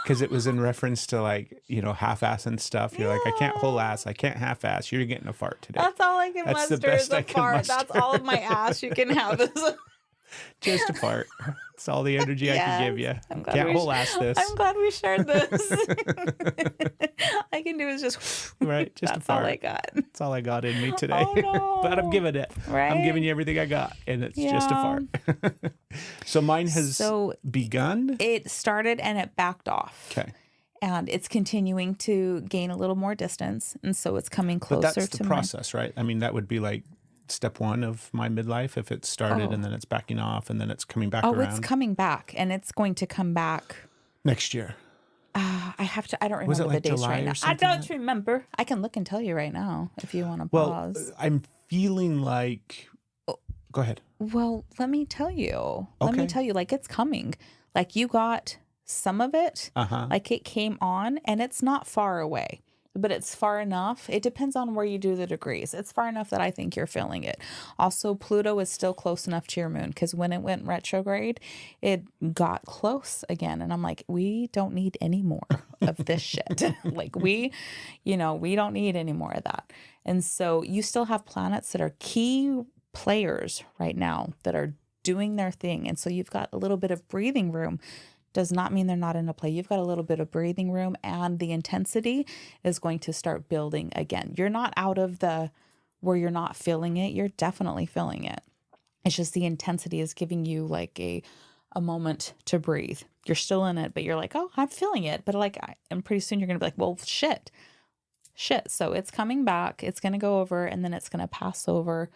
Because it was in reference to half-assing stuff. You're like, I can't whole ass, I can't half-ass. You're getting a fart today. That's all I can That's muster the best is a I can fart. muster. That's all of my ass you can have. Just a fart. It's all the energy I can give you. Can't whole ass this. I'm glad we shared this. I can do is just right. Just that's a fart. all I got. That's all I got in me today. Oh, no. But I'm giving it. Right? I'm giving you everything I got, and it's just a fart. So mine has begun. It started and it backed off. Okay. And it's continuing to gain a little more distance, and so it's coming closer to. But that's the process, right? I mean, that would be like step 1 of my midlife if it started and then it's backing off and then it's coming back around. It's coming back, and it's going to come back next year. I don't remember the dates right now. I don't remember. I can look and tell you right now if you want to pause. I'm feeling like... Go ahead. Well, let me tell you. Let me tell you, it's coming. You got some of it. It came on, and it's not far away. But it's far enough. It depends on where you do the degrees. It's far enough that I think you're feeling it. Also, Pluto is still close enough to your moon because when it went retrograde, it got close again. And I'm like, we don't need any more of this shit. We don't need any more of that. And so you still have planets that are key players right now that are doing their thing. And so you've got a little bit of breathing room. Does not mean they're not in a play. You've got a little bit of breathing room, and the intensity is going to start building again. You're not out of where you're not feeling it. You're definitely feeling it. It's just the intensity is giving you a moment to breathe. You're still in it, but you're like, oh, I'm feeling it. But like, and pretty soon you're going to be like, well, shit. So it's coming back. It's going to go over and then it's going to pass over,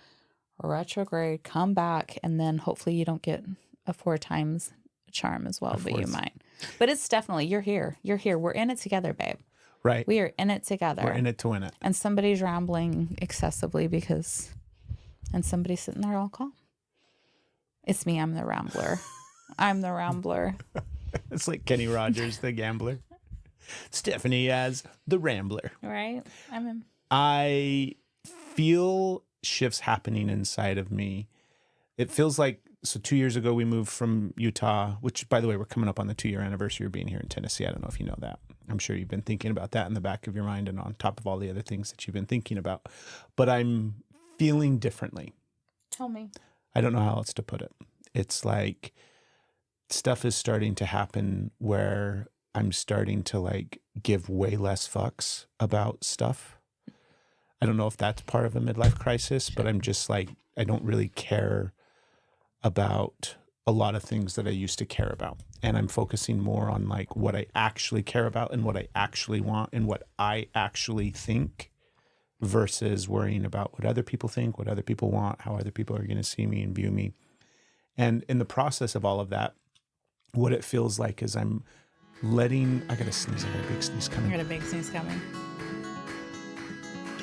retrograde, come back. And then hopefully you don't get a 4 times charm as well, but you might. But it's definitely, you're here. You're here. We're in it together, babe. Right. We are in it together. We're in it to win it. And somebody's rambling excessively and somebody's sitting there all calm. It's me. I'm the rambler. I'm the rambler. It's like Kenny Rogers, the gambler. Stephanie as the rambler. Right? I'm him. I feel shifts happening inside of me. It feels like, so 2 years ago we moved from Utah, which by the way, we're coming up on the 2-year anniversary of being here in Tennessee. I don't know if you know that. I'm sure you've been thinking about that in the back of your mind and on top of all the other things that you've been thinking about. But I'm feeling differently. Tell me. I don't know how else to put it. It's like stuff is starting to happen where I'm starting to like give way less fucks about stuff. I don't know if that's part of a midlife crisis, but I'm just like, I don't really care about a lot of things that I used to care about. And I'm focusing more on like what I actually care about and what I actually want and what I actually think versus worrying about what other people think, what other people want, how other people are going to see me and view me. And in the process of all of that, what it feels like is I'm letting, I got a sneeze, I got a big sneeze coming. I got a big sneeze coming.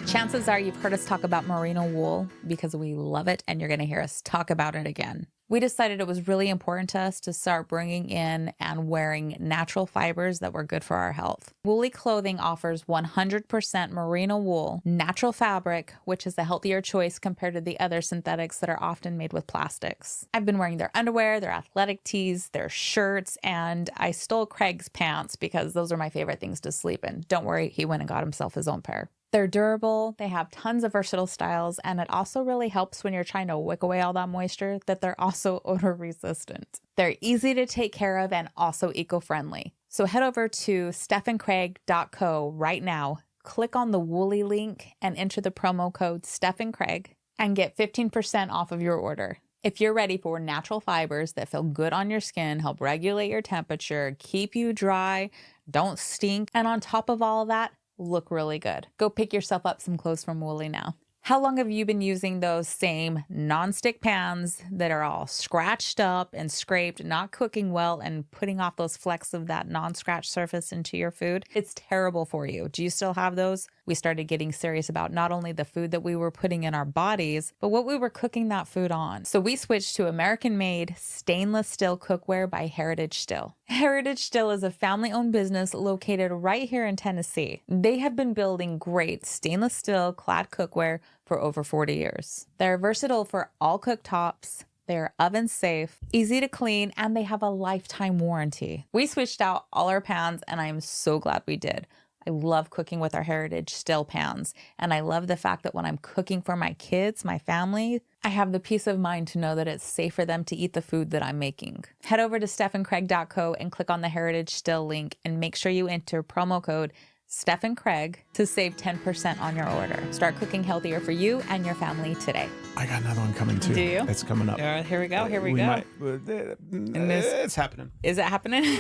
Chances are you've heard us talk about merino wool because we love it and you're going to hear us talk about it again. We decided it was really important to us to start bringing in and wearing natural fibers that were good for our health. Woolly Clothing offers 100% merino wool, natural fabric, which is a healthier choice compared to the other synthetics that are often made with plastics. I've been wearing their underwear, their athletic tees, their shirts, and I stole Craig's pants because those are my favorite things to sleep in. Don't worry, he went and got himself his own pair. They're durable, they have tons of versatile styles, and it also really helps when you're trying to wick away all that moisture that they're also odor resistant. They're easy to take care of and also eco-friendly. So head over to stephandcraig.co right now, click on the Woolly link and enter the promo code Steph and Craig and get 15% off of your order. If you're ready for natural fibers that feel good on your skin, help regulate your temperature, keep you dry, don't stink, and on top of all of that, look really good. Go pick yourself up some clothes from Woolly now. How long have you been using those same non-stick pans that are all scratched up and scraped, not cooking well, and putting off those flecks of that non-scratch surface into your food? It's terrible for you. Do you still have those? We started getting serious about not only the food that we were putting in our bodies, but what we were cooking that food on. So we switched to American-made stainless steel cookware by Heritage Still. Heritage Still is a family-owned business located right here in Tennessee. They have been building great stainless steel clad cookware for over 40 years. They're versatile for all cooktops. They're oven safe, easy to clean, and they have a lifetime warranty. We switched out all our pans, and I am so glad we did. I love cooking with our Heritage Still pans, and I love the fact that when I'm cooking for my kids, my family, I have the peace of mind to know that it's safe for them to eat the food that I'm making. Head over to stephandcraig.co and click on the Heritage Still link, and make sure you enter promo code Steph and Craig to save 10% on your order. Start cooking healthier for you and your family today. I got another one coming too. Do you? It's coming up. Here we go. Here we go. It's happening. Is it happening?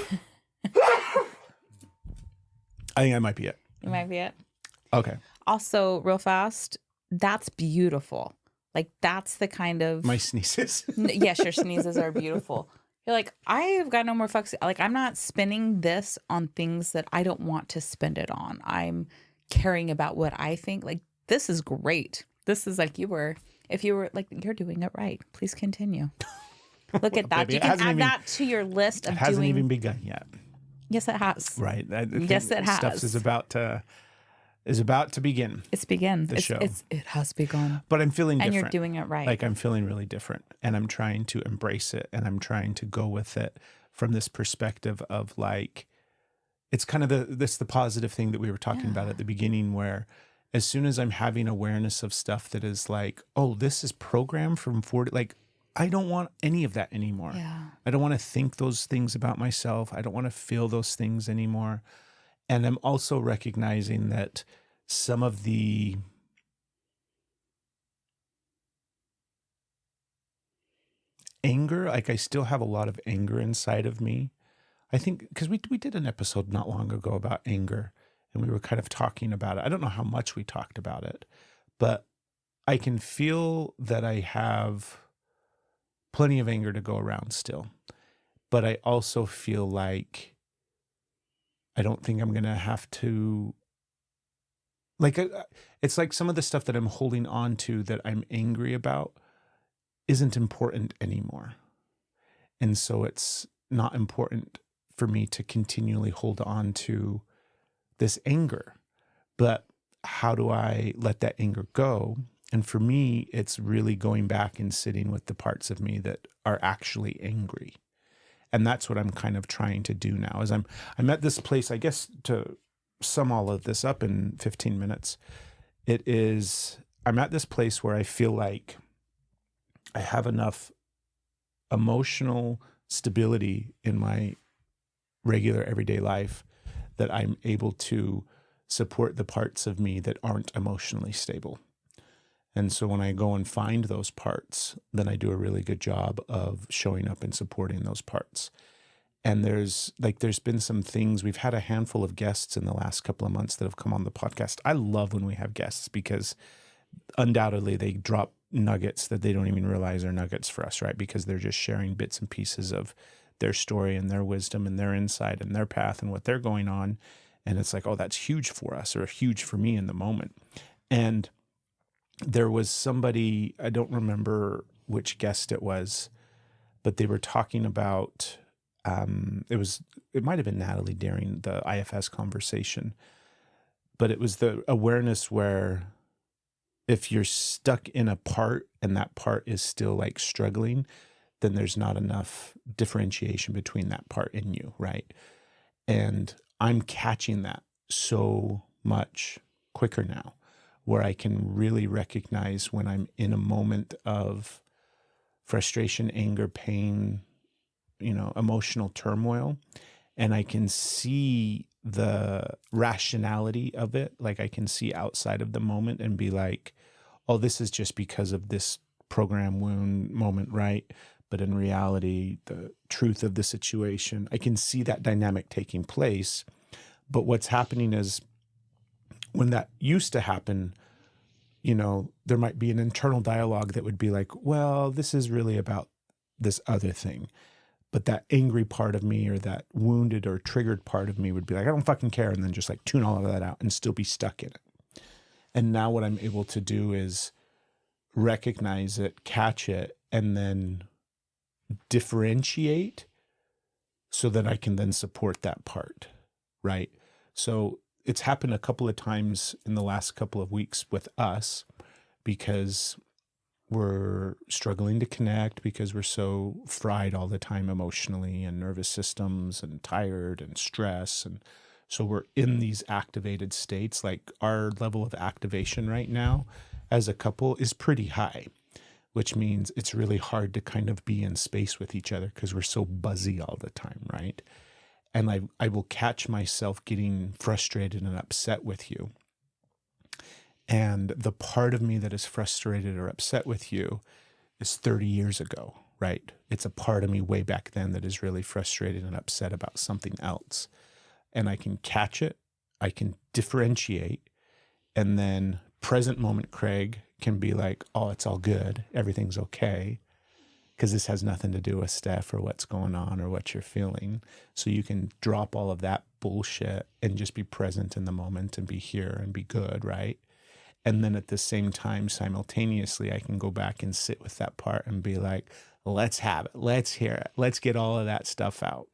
I think that might be it. You might be it. Okay. Also, real fast, that's beautiful. Like, that's the kind of... My sneezes. Yes, your sneezes are beautiful. You're like, I've got no more fucks. Like, I'm not spending this on things that I don't want to spend it on. I'm caring about what I think. Like, this is great. This is like if you were like, you're doing it right. Please continue. Look at that. Baby, you can add that to your list of It hasn't even begun yet. Yes, it has. Right. Yes, it has. Stuff is about to begin. It's begun. The show. It has begun. But I'm feeling different. And you're doing it right. Like, I'm feeling really different, and I'm trying to embrace it, and I'm trying to go with it from this perspective of like, it's kind of the positive thing that we were talking about at the beginning, where as soon as I'm having awareness of stuff that is like, oh, this is programmed from 40, like, I don't want any of that anymore. Yeah. I don't want to think those things about myself. I don't want to feel those things anymore. And I'm also recognizing that some of the anger, like I still have a lot of anger inside of me. I think because we did an episode not long ago about anger, and we were kind of talking about it. I don't know how much we talked about it, but I can feel that I have plenty of anger to go around still. But I also feel like I don't think I'm going to have to, like, it's like some of the stuff that I'm holding on to that I'm angry about isn't important anymore. And so it's not important for me to continually hold on to this anger. But how do I let that anger go? And for me, it's really going back and sitting with the parts of me that are actually angry. And that's what I'm kind of trying to do now is I'm at this place, I guess, to sum all of this up in 15 minutes. I'm at this place where I feel like I have enough emotional stability in my regular everyday life that I'm able to support the parts of me that aren't emotionally stable. And so when I go and find those parts, then I do a really good job of showing up and supporting those parts. And there's been some things, we've had a handful of guests in the last couple of months that have come on the podcast. I love when we have guests because undoubtedly they drop nuggets that they don't even realize are nuggets for us, right? Because they're just sharing bits and pieces of their story and their wisdom and their insight and their path and what they're going on. And it's like, oh, that's huge for us or huge for me in the moment. And there was somebody, I don't remember which guest it was, but they were talking about, it might have been Natalie during the IFS conversation, but it was the awareness where if you're stuck in a part and that part is still like struggling, then there's not enough differentiation between that part and you, right? And I'm catching that so much quicker now, where I can really recognize when I'm in a moment of frustration, anger, pain, emotional turmoil, and I can see the rationality of it. Like I can see outside of the moment and be like, oh, this is just because of this program wound moment, right? But in reality, the truth of the situation, I can see that dynamic taking place. But what's happening is when that used to happen, there might be an internal dialogue that would be like, well, this is really about this other thing. But that angry part of me or that wounded or triggered part of me would be like, I don't fucking care. And then just like tune all of that out and still be stuck in it. And now what I'm able to do is recognize it, catch it, and then differentiate so that I can then support that part, right? So it's happened a couple of times in the last couple of weeks with us because we're struggling to connect because we're so fried all the time emotionally and nervous systems and tired and stress. And so we're in these activated states. Like our level of activation right now as a couple is pretty high, which means it's really hard to kind of be in space with each other because we're so buzzy all the time, right? And I will catch myself getting frustrated and upset with you. And the part of me that is frustrated or upset with you is 30 years ago, right? It's a part of me way back then that is really frustrated and upset about something else. And I can catch it, I can differentiate, and then present moment Craig can be like, oh, it's all good, everything's okay, because this has nothing to do with Steph or what's going on or what you're feeling. So you can drop all of that bullshit and just be present in the moment and be here and be good, right? And then at the same time, simultaneously, I can go back and sit with that part and be like, let's have it. Let's hear it. Let's get all of that stuff out.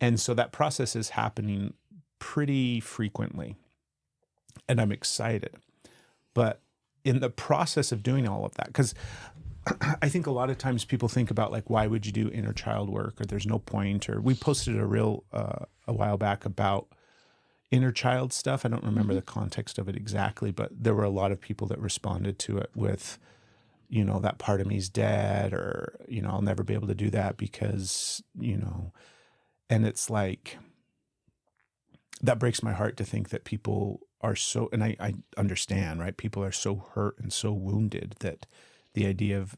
And so that process is happening pretty frequently. And I'm excited. But in the process of doing all of that, because I think a lot of times people think about like, why would you do inner child work? Or there's no point. Or we posted a reel a while back about inner child stuff. I don't remember the context of it exactly, but there were a lot of people that responded to it with, that part of me's dead, or, I'll never be able to do that because, and it's like, that breaks my heart to think that people are so, and I understand, right? People are so hurt and so wounded that the idea of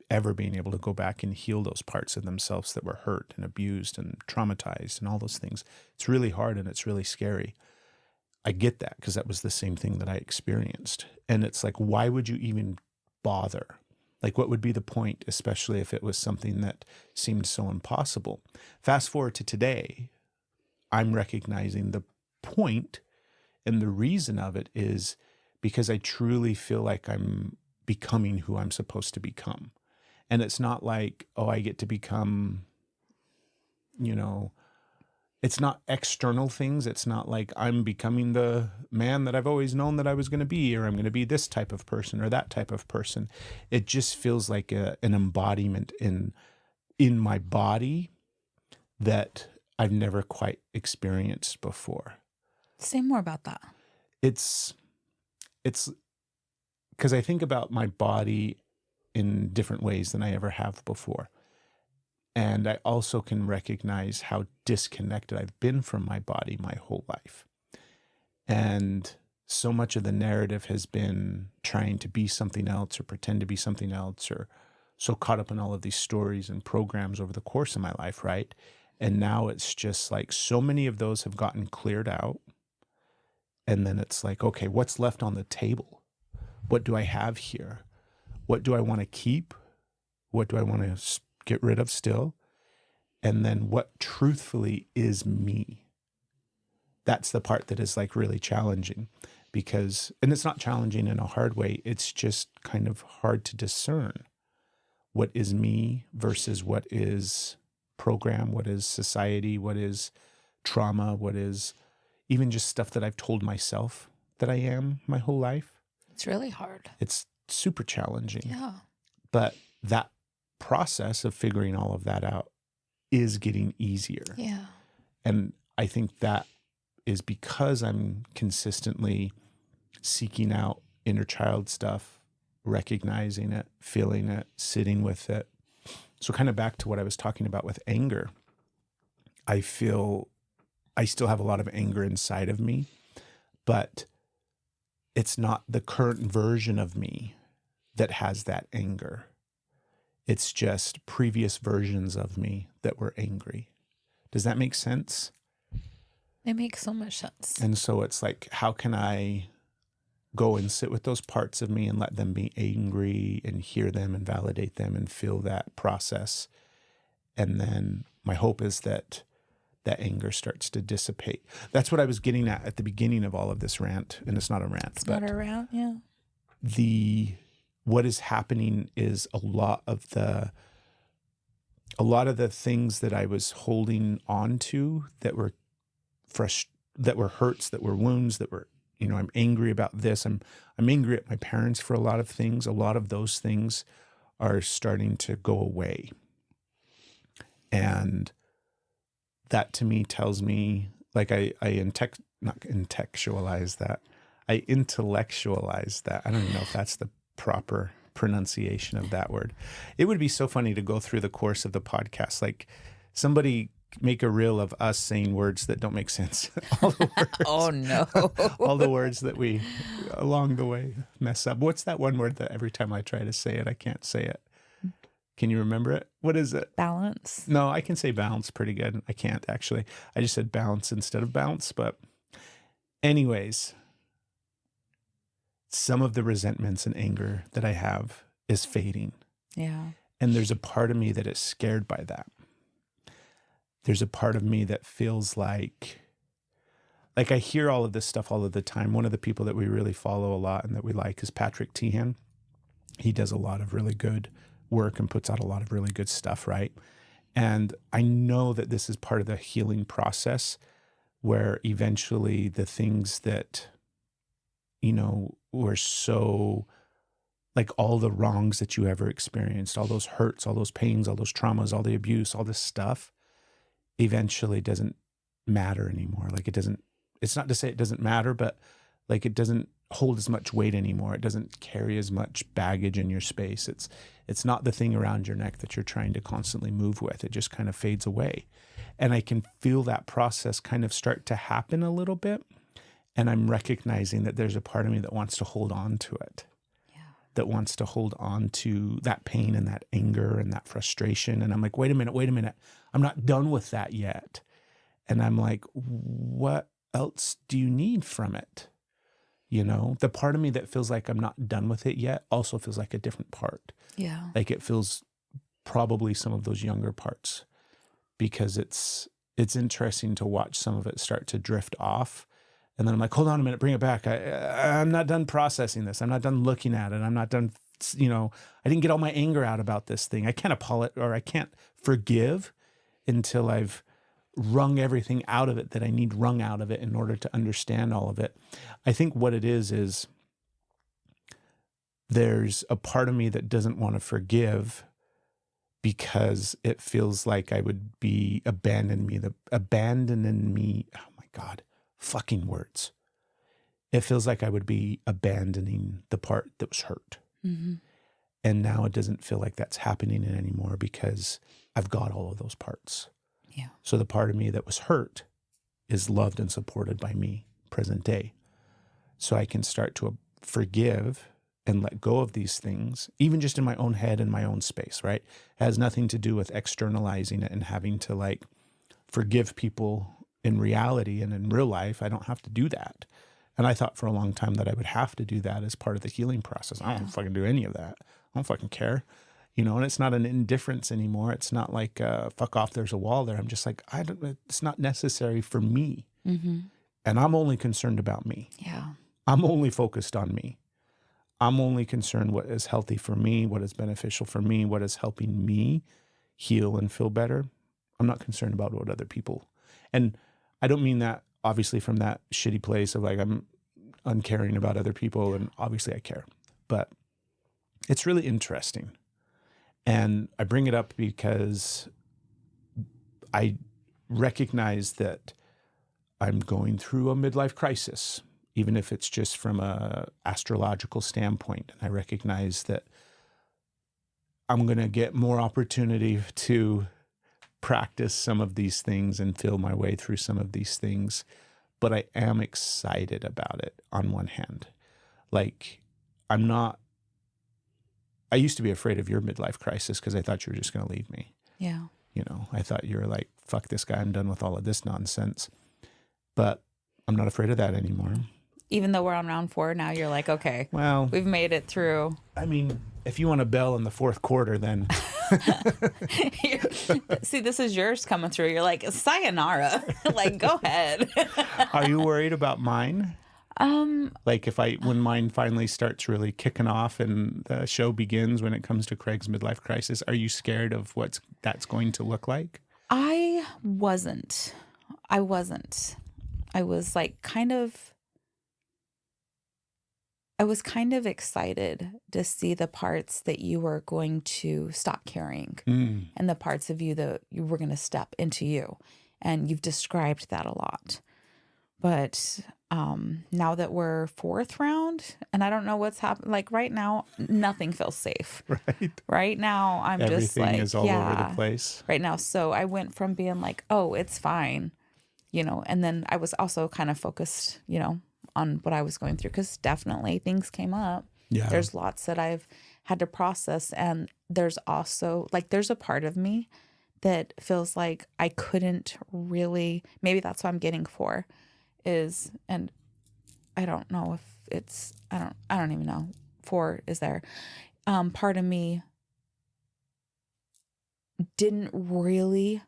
ever being able to go back and heal those parts of themselves that were hurt and abused and traumatized and all those things. It's really hard and it's really scary. I get that because that was the same thing that I experienced. And it's like, why would you even bother? Like, what would be the point, especially if it was something that seemed so impossible? Fast forward to today, I'm recognizing the point, and the reason of it is because I truly feel like I'm becoming who I'm supposed to become. And it's not like, oh, I get to become, it's not external things. It's not like I'm becoming the man that I've always known that I was going to be, or I'm going to be this type of person or that type of person. It just feels like an embodiment in my body that I've never quite experienced before. Say more about that. It's because I think about my body in different ways than I ever have before. And I also can recognize how disconnected I've been from my body my whole life. And so much of the narrative has been trying to be something else or pretend to be something else, or so caught up in all of these stories and programs over the course of my life, right? And now it's just like so many of those have gotten cleared out. And then it's like, okay, what's left on the table? What do I have here? What do I want to keep? What do I want to get rid of still? And then what truthfully is me? That's the part that is like really challenging because, and it's not challenging in a hard way. It's just kind of hard to discern what is me versus what is program, what is society, what is trauma, what is even just stuff that I've told myself that I am my whole life. It's really hard. It's super challenging. Yeah. But that process of figuring all of that out is getting easier. Yeah. And I think that is because I'm consistently seeking out inner child stuff, recognizing it, feeling it, sitting with it. So kind of back to what I was talking about with anger, I feel I still have a lot of anger inside of me, but it's not the current version of me that has that anger. It's just previous versions of me that were angry. Does that make sense? It makes so much sense. And so it's like, how can I go and sit with those parts of me and let them be angry and hear them and validate them and feel that process? And then my hope is that that anger starts to dissipate. That's what I was getting at the beginning of all of this rant. And it's not a rant. It's not a rant, yeah. What is happening is a lot of the things that I was holding on to that were that were hurts, that were wounds, that were, I'm angry about this. I'm angry at my parents for a lot of things. A lot of those things are starting to go away. And that to me tells me, like I intellectualize that. I don't even know if that's the proper pronunciation of that word. It would be so funny to go through the course of the podcast, like somebody make a reel of us saying words that don't make sense. All the words. Oh no. All the words that we along the way mess up. What's that one word that every time I try to say it, I can't say it? Can you remember it? What is it? Balance. No, I can say balance pretty good. I can't actually. I just said balance instead of bounce. But anyways, some of the resentments and anger that I have is fading. Yeah. And there's a part of me that is scared by that. There's a part of me that feels like I hear all of this stuff all of the time. One of the people that we really follow a lot and that we like is Patrick Teahan. He does a lot of really good work and puts out a lot of really good stuff, right? And I know that this is part of the healing process where eventually the things that, were so, like all the wrongs that you ever experienced, all those hurts, all those pains, all those traumas, all the abuse, all this stuff, eventually doesn't matter anymore. Like it's not to say it doesn't matter, but like it doesn't hold as much weight anymore. It doesn't carry as much baggage in your space. It's not the thing around your neck that you're trying to constantly move with. It just kind of fades away. And I can feel that process kind of start to happen a little bit. And I'm recognizing that there's a part of me that wants to hold on to it. Yeah. that wants to hold on to that pain and that anger and that frustration. And I'm like, wait a minute. I'm not done with that yet. And I'm like, what else do you need from it? You know, the part of me that feels like I'm not done with it yet also feels like a different part. Yeah. Like it feels probably some of those younger parts, because it's interesting to watch some of it start to drift off. And then I'm like, hold on a minute, bring it back. I'm not done processing this. I'm not done looking at it. I'm not done, you know, I didn't get all my anger out about this thing. I can't apologize, or I can't forgive until I've wrung everything out of it that I need wrung out of it in order to understand all of it. I think what it is there's a part of me that doesn't want to forgive because it feels like I would be abandoning me. Oh my God, fucking words. It feels like I would be abandoning the part that was hurt. Mm-hmm. And now it doesn't feel like that's happening anymore because I've got all of those parts. Yeah. So the part of me that was hurt is loved and supported by me present day. So I can start to forgive and let go of these things, even just in my own head and my own space, right? It has nothing to do with externalizing it and having to like forgive people in reality and in real life. I don't have to do that. And I thought for a long time that I would have to do that as part of the healing process. I don't fucking do any of that. I don't fucking care. You know, and it's not an indifference anymore. It's not like, fuck off, there's a wall there. I'm just like, it's not necessary for me. Mm-hmm. And I'm only concerned about me. Yeah. I'm only focused on me. I'm only concerned what is healthy for me, what is beneficial for me, what is helping me heal and feel better. I'm not concerned about what other people. And I don't mean that obviously from that shitty place of like I'm uncaring about other people, and obviously I care. But it's really interesting. And I bring it up because I recognize that I'm going through a midlife crisis, even if it's just from a astrological standpoint. And I recognize that I'm going to get more opportunity to practice some of these things and feel my way through some of these things. But I am excited about it on one hand. Like, I used to be afraid of your midlife crisis because I thought you were just going to leave me. Yeah. You know, I thought you were like, fuck this guy, I'm done with all of this nonsense. But I'm not afraid of that anymore. Even though we're on round 4 now, you're like, okay, well, we've made it through. I mean, if you want to bell in the fourth quarter, then See, this is yours coming through. You're like, sayonara. Like, go ahead. Are you worried about mine? Like when mine finally starts really kicking off and the show begins when it comes to Craig's midlife crisis, are you scared of what that's going to look like? I wasn't. I was like I was kind of excited to see the parts that you were going to stop carrying and the parts of you that you were going to step into you. And you've described that a lot. But now that we're 4th round and I don't know what's happened, like right now, nothing feels safe. Right. Right now, I'm just like, everything is all over the place. Right now. So I went from being like, oh, it's fine, you know, and then I was also kind of focused, you know, on what I was going through because definitely things came up. Yeah. There's lots that I've had to process. And there's also like, there's a part of me that feels like I couldn't really, maybe that's what I'm getting for is, and I don't know if it's, I don't even know. 4 is there. Part of me didn't really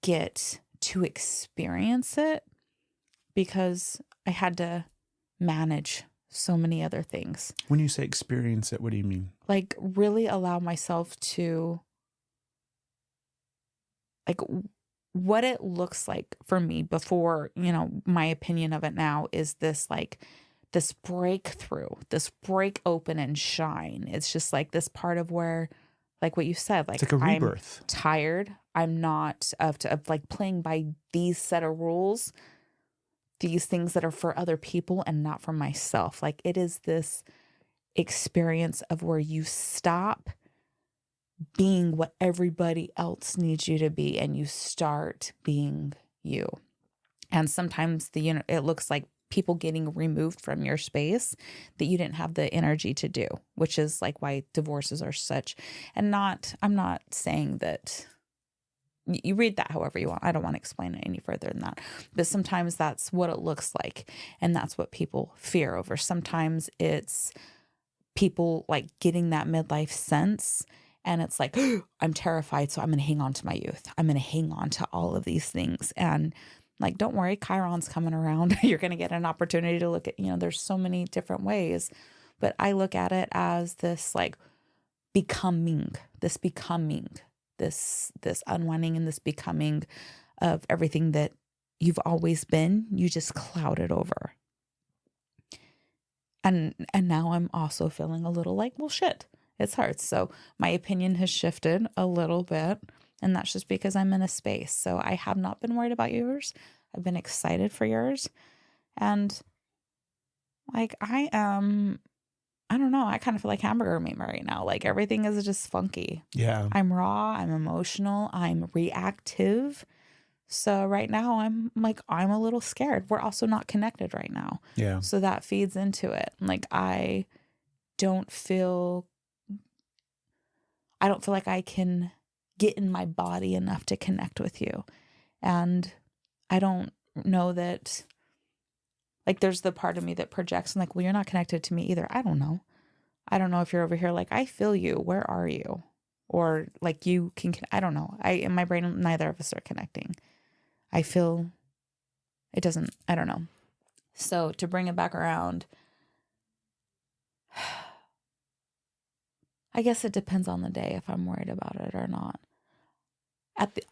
get to experience it because I had to manage so many other things. When you say experience it, what do you mean? Like really allow myself to like what it looks like for me before, you know, my opinion of it now is this like this breakthrough, this break open and shine. It's just like this part of where, like what you said, like, it's like a rebirth. I'm tired. I'm not of like playing by these set of rules, these things that are for other people and not for myself. Like it is this experience of where you stop being what everybody else needs you to be and you start being you. And sometimes it looks like people getting removed from your space that you didn't have the energy to do, which is like why divorces are such, and I'm not saying that you read that however you want. I don't want to explain it any further than that. But sometimes that's what it looks like. And that's what people fear over. Sometimes it's people like getting that midlife sense. And it's like, I'm terrified, so I'm going to hang on to my youth. I'm going to hang on to all of these things. And like, don't worry, Chiron's coming around. You're going to get an opportunity to look at, there's so many different ways. But I look at it as this like becoming, this unwinding and this becoming of everything that you've always been. You just cloud it over. And now I'm also feeling a little like, well, shit. It's hard. So my opinion has shifted a little bit, and that's just because I'm in a space. So I have not been worried about yours. I've been excited for yours. And like, I don't know. I kind of feel like hamburger meat right now. Like everything is just funky. Yeah. I'm raw. I'm emotional. I'm reactive. So right now I'm a little scared. We're also not connected right now. Yeah. So that feeds into it. Like I don't feel like I can get in my body enough to connect with you. And I don't know that, like, there's the part of me that projects and like, well, you're not connected to me either. I don't know. I don't know if you're over here. Like, I feel you. Where are you? Or like you can, I don't know. In my brain, neither of us are connecting. I feel it doesn't, I don't know. So to bring it back around, I guess it depends on the day if I'm worried about it or not.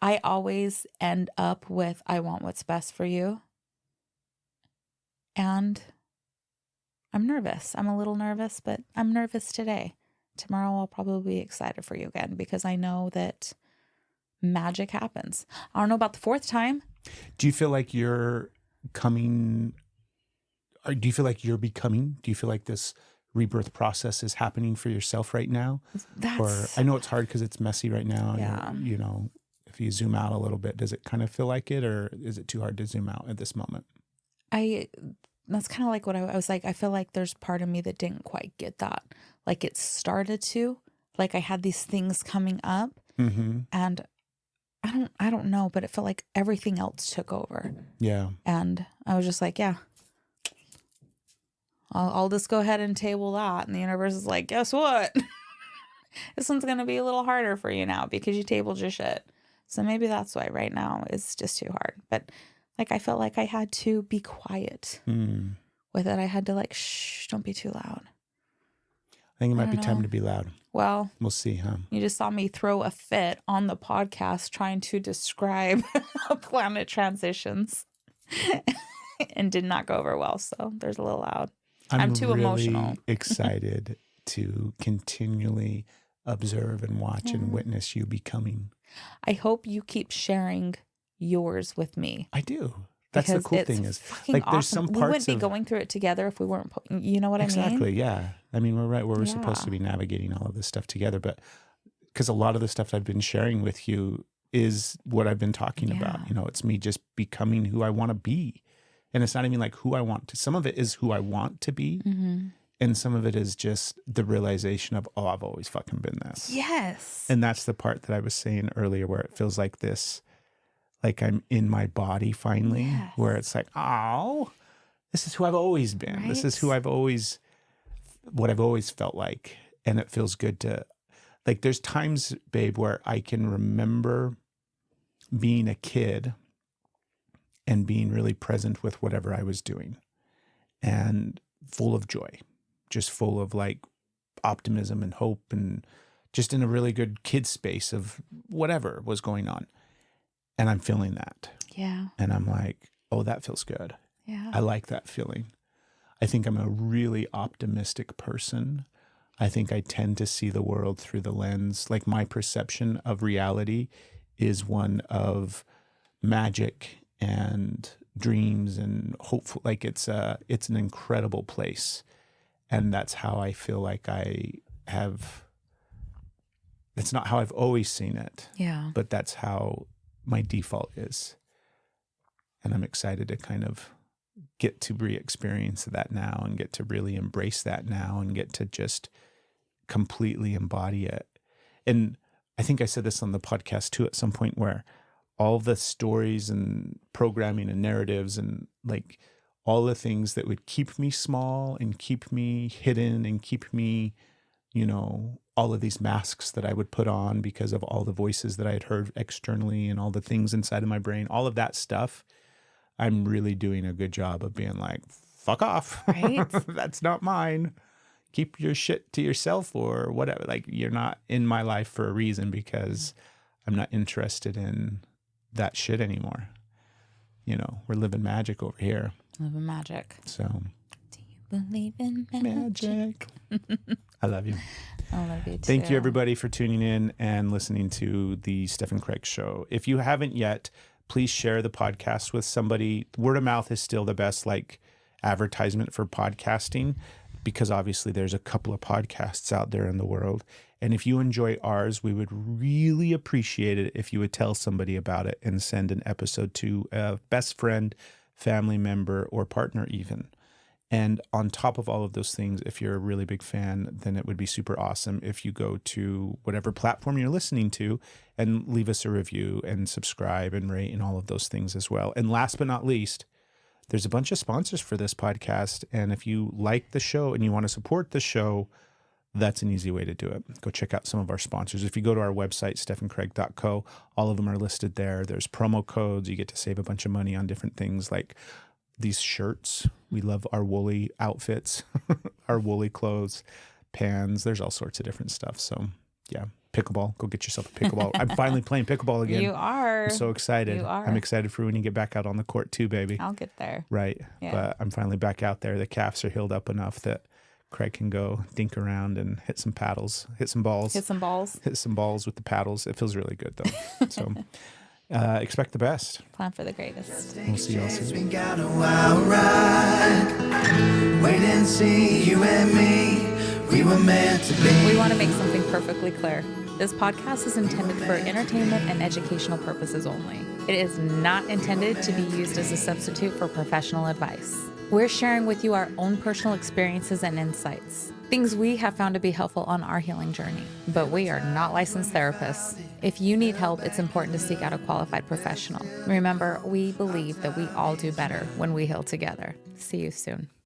I always end up with, I want what's best for you. And I'm nervous. I'm a little nervous, but I'm nervous today. Tomorrow I'll probably be excited for you again because I know that magic happens. I don't know about the fourth time. Do you feel like you're coming, or do you feel like you're becoming? Do you feel like this rebirth process is happening for yourself right now? Or I know it's hard because it's messy right now. Yeah. If you zoom out a little bit, does it kind of feel like it, or is it too hard to zoom out at this moment? That's kind of like what I was like. I feel like there's part of me that didn't quite get that. Like it started to, like I had these things coming up, and I don't know, but it felt like everything else took over. Yeah. And I was just like, yeah, I'll just go ahead and table that. And the universe is like, guess what? This one's going to be a little harder for you now because you tabled your shit. So maybe that's why right now it's just too hard. But like, I felt like I had to be quiet with it. I had to like, shh, don't be too loud. I think it might be time to be loud. Well, we'll see, huh? You just saw me throw a fit on the podcast trying to describe planet transitions and did not go over well. So there's a little loud. I'm too really emotional. Excited to continually observe and watch and witness you becoming. I hope you keep sharing yours with me. I do. That's the cool thing is like awesome. There's some parts we wouldn't be going through it together if we weren't, you know what I mean? Exactly. Yeah. I mean, we're right where we're supposed to be navigating all of this stuff together, but because a lot of the stuff I've been sharing with you is what I've been talking about. It's me just becoming who I want to be. And it's not even like who I want to, some of it is who I want to be. And some of it is just the realization of, oh, I've always fucking been this. Yes. And that's the part that I was saying earlier where it feels like this, like I'm in my body finally, where it's like, oh, this is who I've always been. Right? This is who what I've always felt like. And it feels good to, like, there's times, babe, where I can remember being a kid and being really present with whatever I was doing and full of joy, just full of like optimism and hope and just in a really good kid space of whatever was going on. And I'm feeling that. Yeah. And I'm like, oh, that feels good. Yeah. I like that feeling. I think I'm a really optimistic person. I think I tend to see the world through the lens, like my perception of reality is one of magic and dreams and hopeful, like it's an incredible place. And that's how I feel like it's not how I've always seen it. Yeah. But that's how my default is. And I'm excited to kind of get to re-experience that now and get to really embrace that now and get to just completely embody it. And I think I said this on the podcast too at some point, where all the stories and programming and narratives and like all the things that would keep me small and keep me hidden and keep me, you know, all of these masks that I would put on because of all the voices that I had heard externally and all the things inside of my brain, all of that stuff, I'm really doing a good job of being like, fuck off. Right? That's not mine. Keep your shit to yourself or whatever. Like, you're not in my life for a reason because I'm not interested in that shit anymore. You know, we're living magic over here. Living magic. So, Do you believe in magic? I love you. I love you too. Thank you, everybody, for tuning in and listening to the Steph and Craig show. If you haven't yet, please share the podcast with somebody. Word of mouth is still the best, like, advertisement for podcasting, because obviously there's a couple of podcasts out there in the world. And if you enjoy ours, we would really appreciate it if you would tell somebody about it and send an episode to a best friend, family member, or partner even. And on top of all of those things, if you're a really big fan, then it would be super awesome if you go to whatever platform you're listening to and leave us a review and subscribe and rate and all of those things as well. And last but not least, there's a bunch of sponsors for this podcast. And if you like the show and you want to support the show, that's an easy way to do it. Go check out some of our sponsors. If you go to our website, stephandcraig.co, all of them are listed there. There's promo codes. You get to save a bunch of money on different things like these shirts. We love our woolly outfits, our woolly clothes, pans. There's all sorts of different stuff. So yeah, pickleball. Go get yourself a pickleball. I'm finally playing pickleball again. You are. I'm so excited. You are. I'm excited for when you get back out on the court too, baby. I'll get there. Right. Yeah. But I'm finally back out there. The calves are healed up enough that Craig can go dink around and hit some paddles, hit some balls. Hit some balls. Hit some balls with the paddles. It feels really good though. So expect the best. Plan for the greatest. We'll see y'all soon. We got a wild ride. Wait and see, you and me. We were meant to be. We want to make something perfectly clear. This podcast is intended for entertainment and educational purposes only. It is not intended to be used as a substitute for professional advice. We're sharing with you our own personal experiences and insights, things we have found to be helpful on our healing journey. But we are not licensed therapists. If you need help, it's important to seek out a qualified professional. Remember, we believe that we all do better when we heal together. See you soon.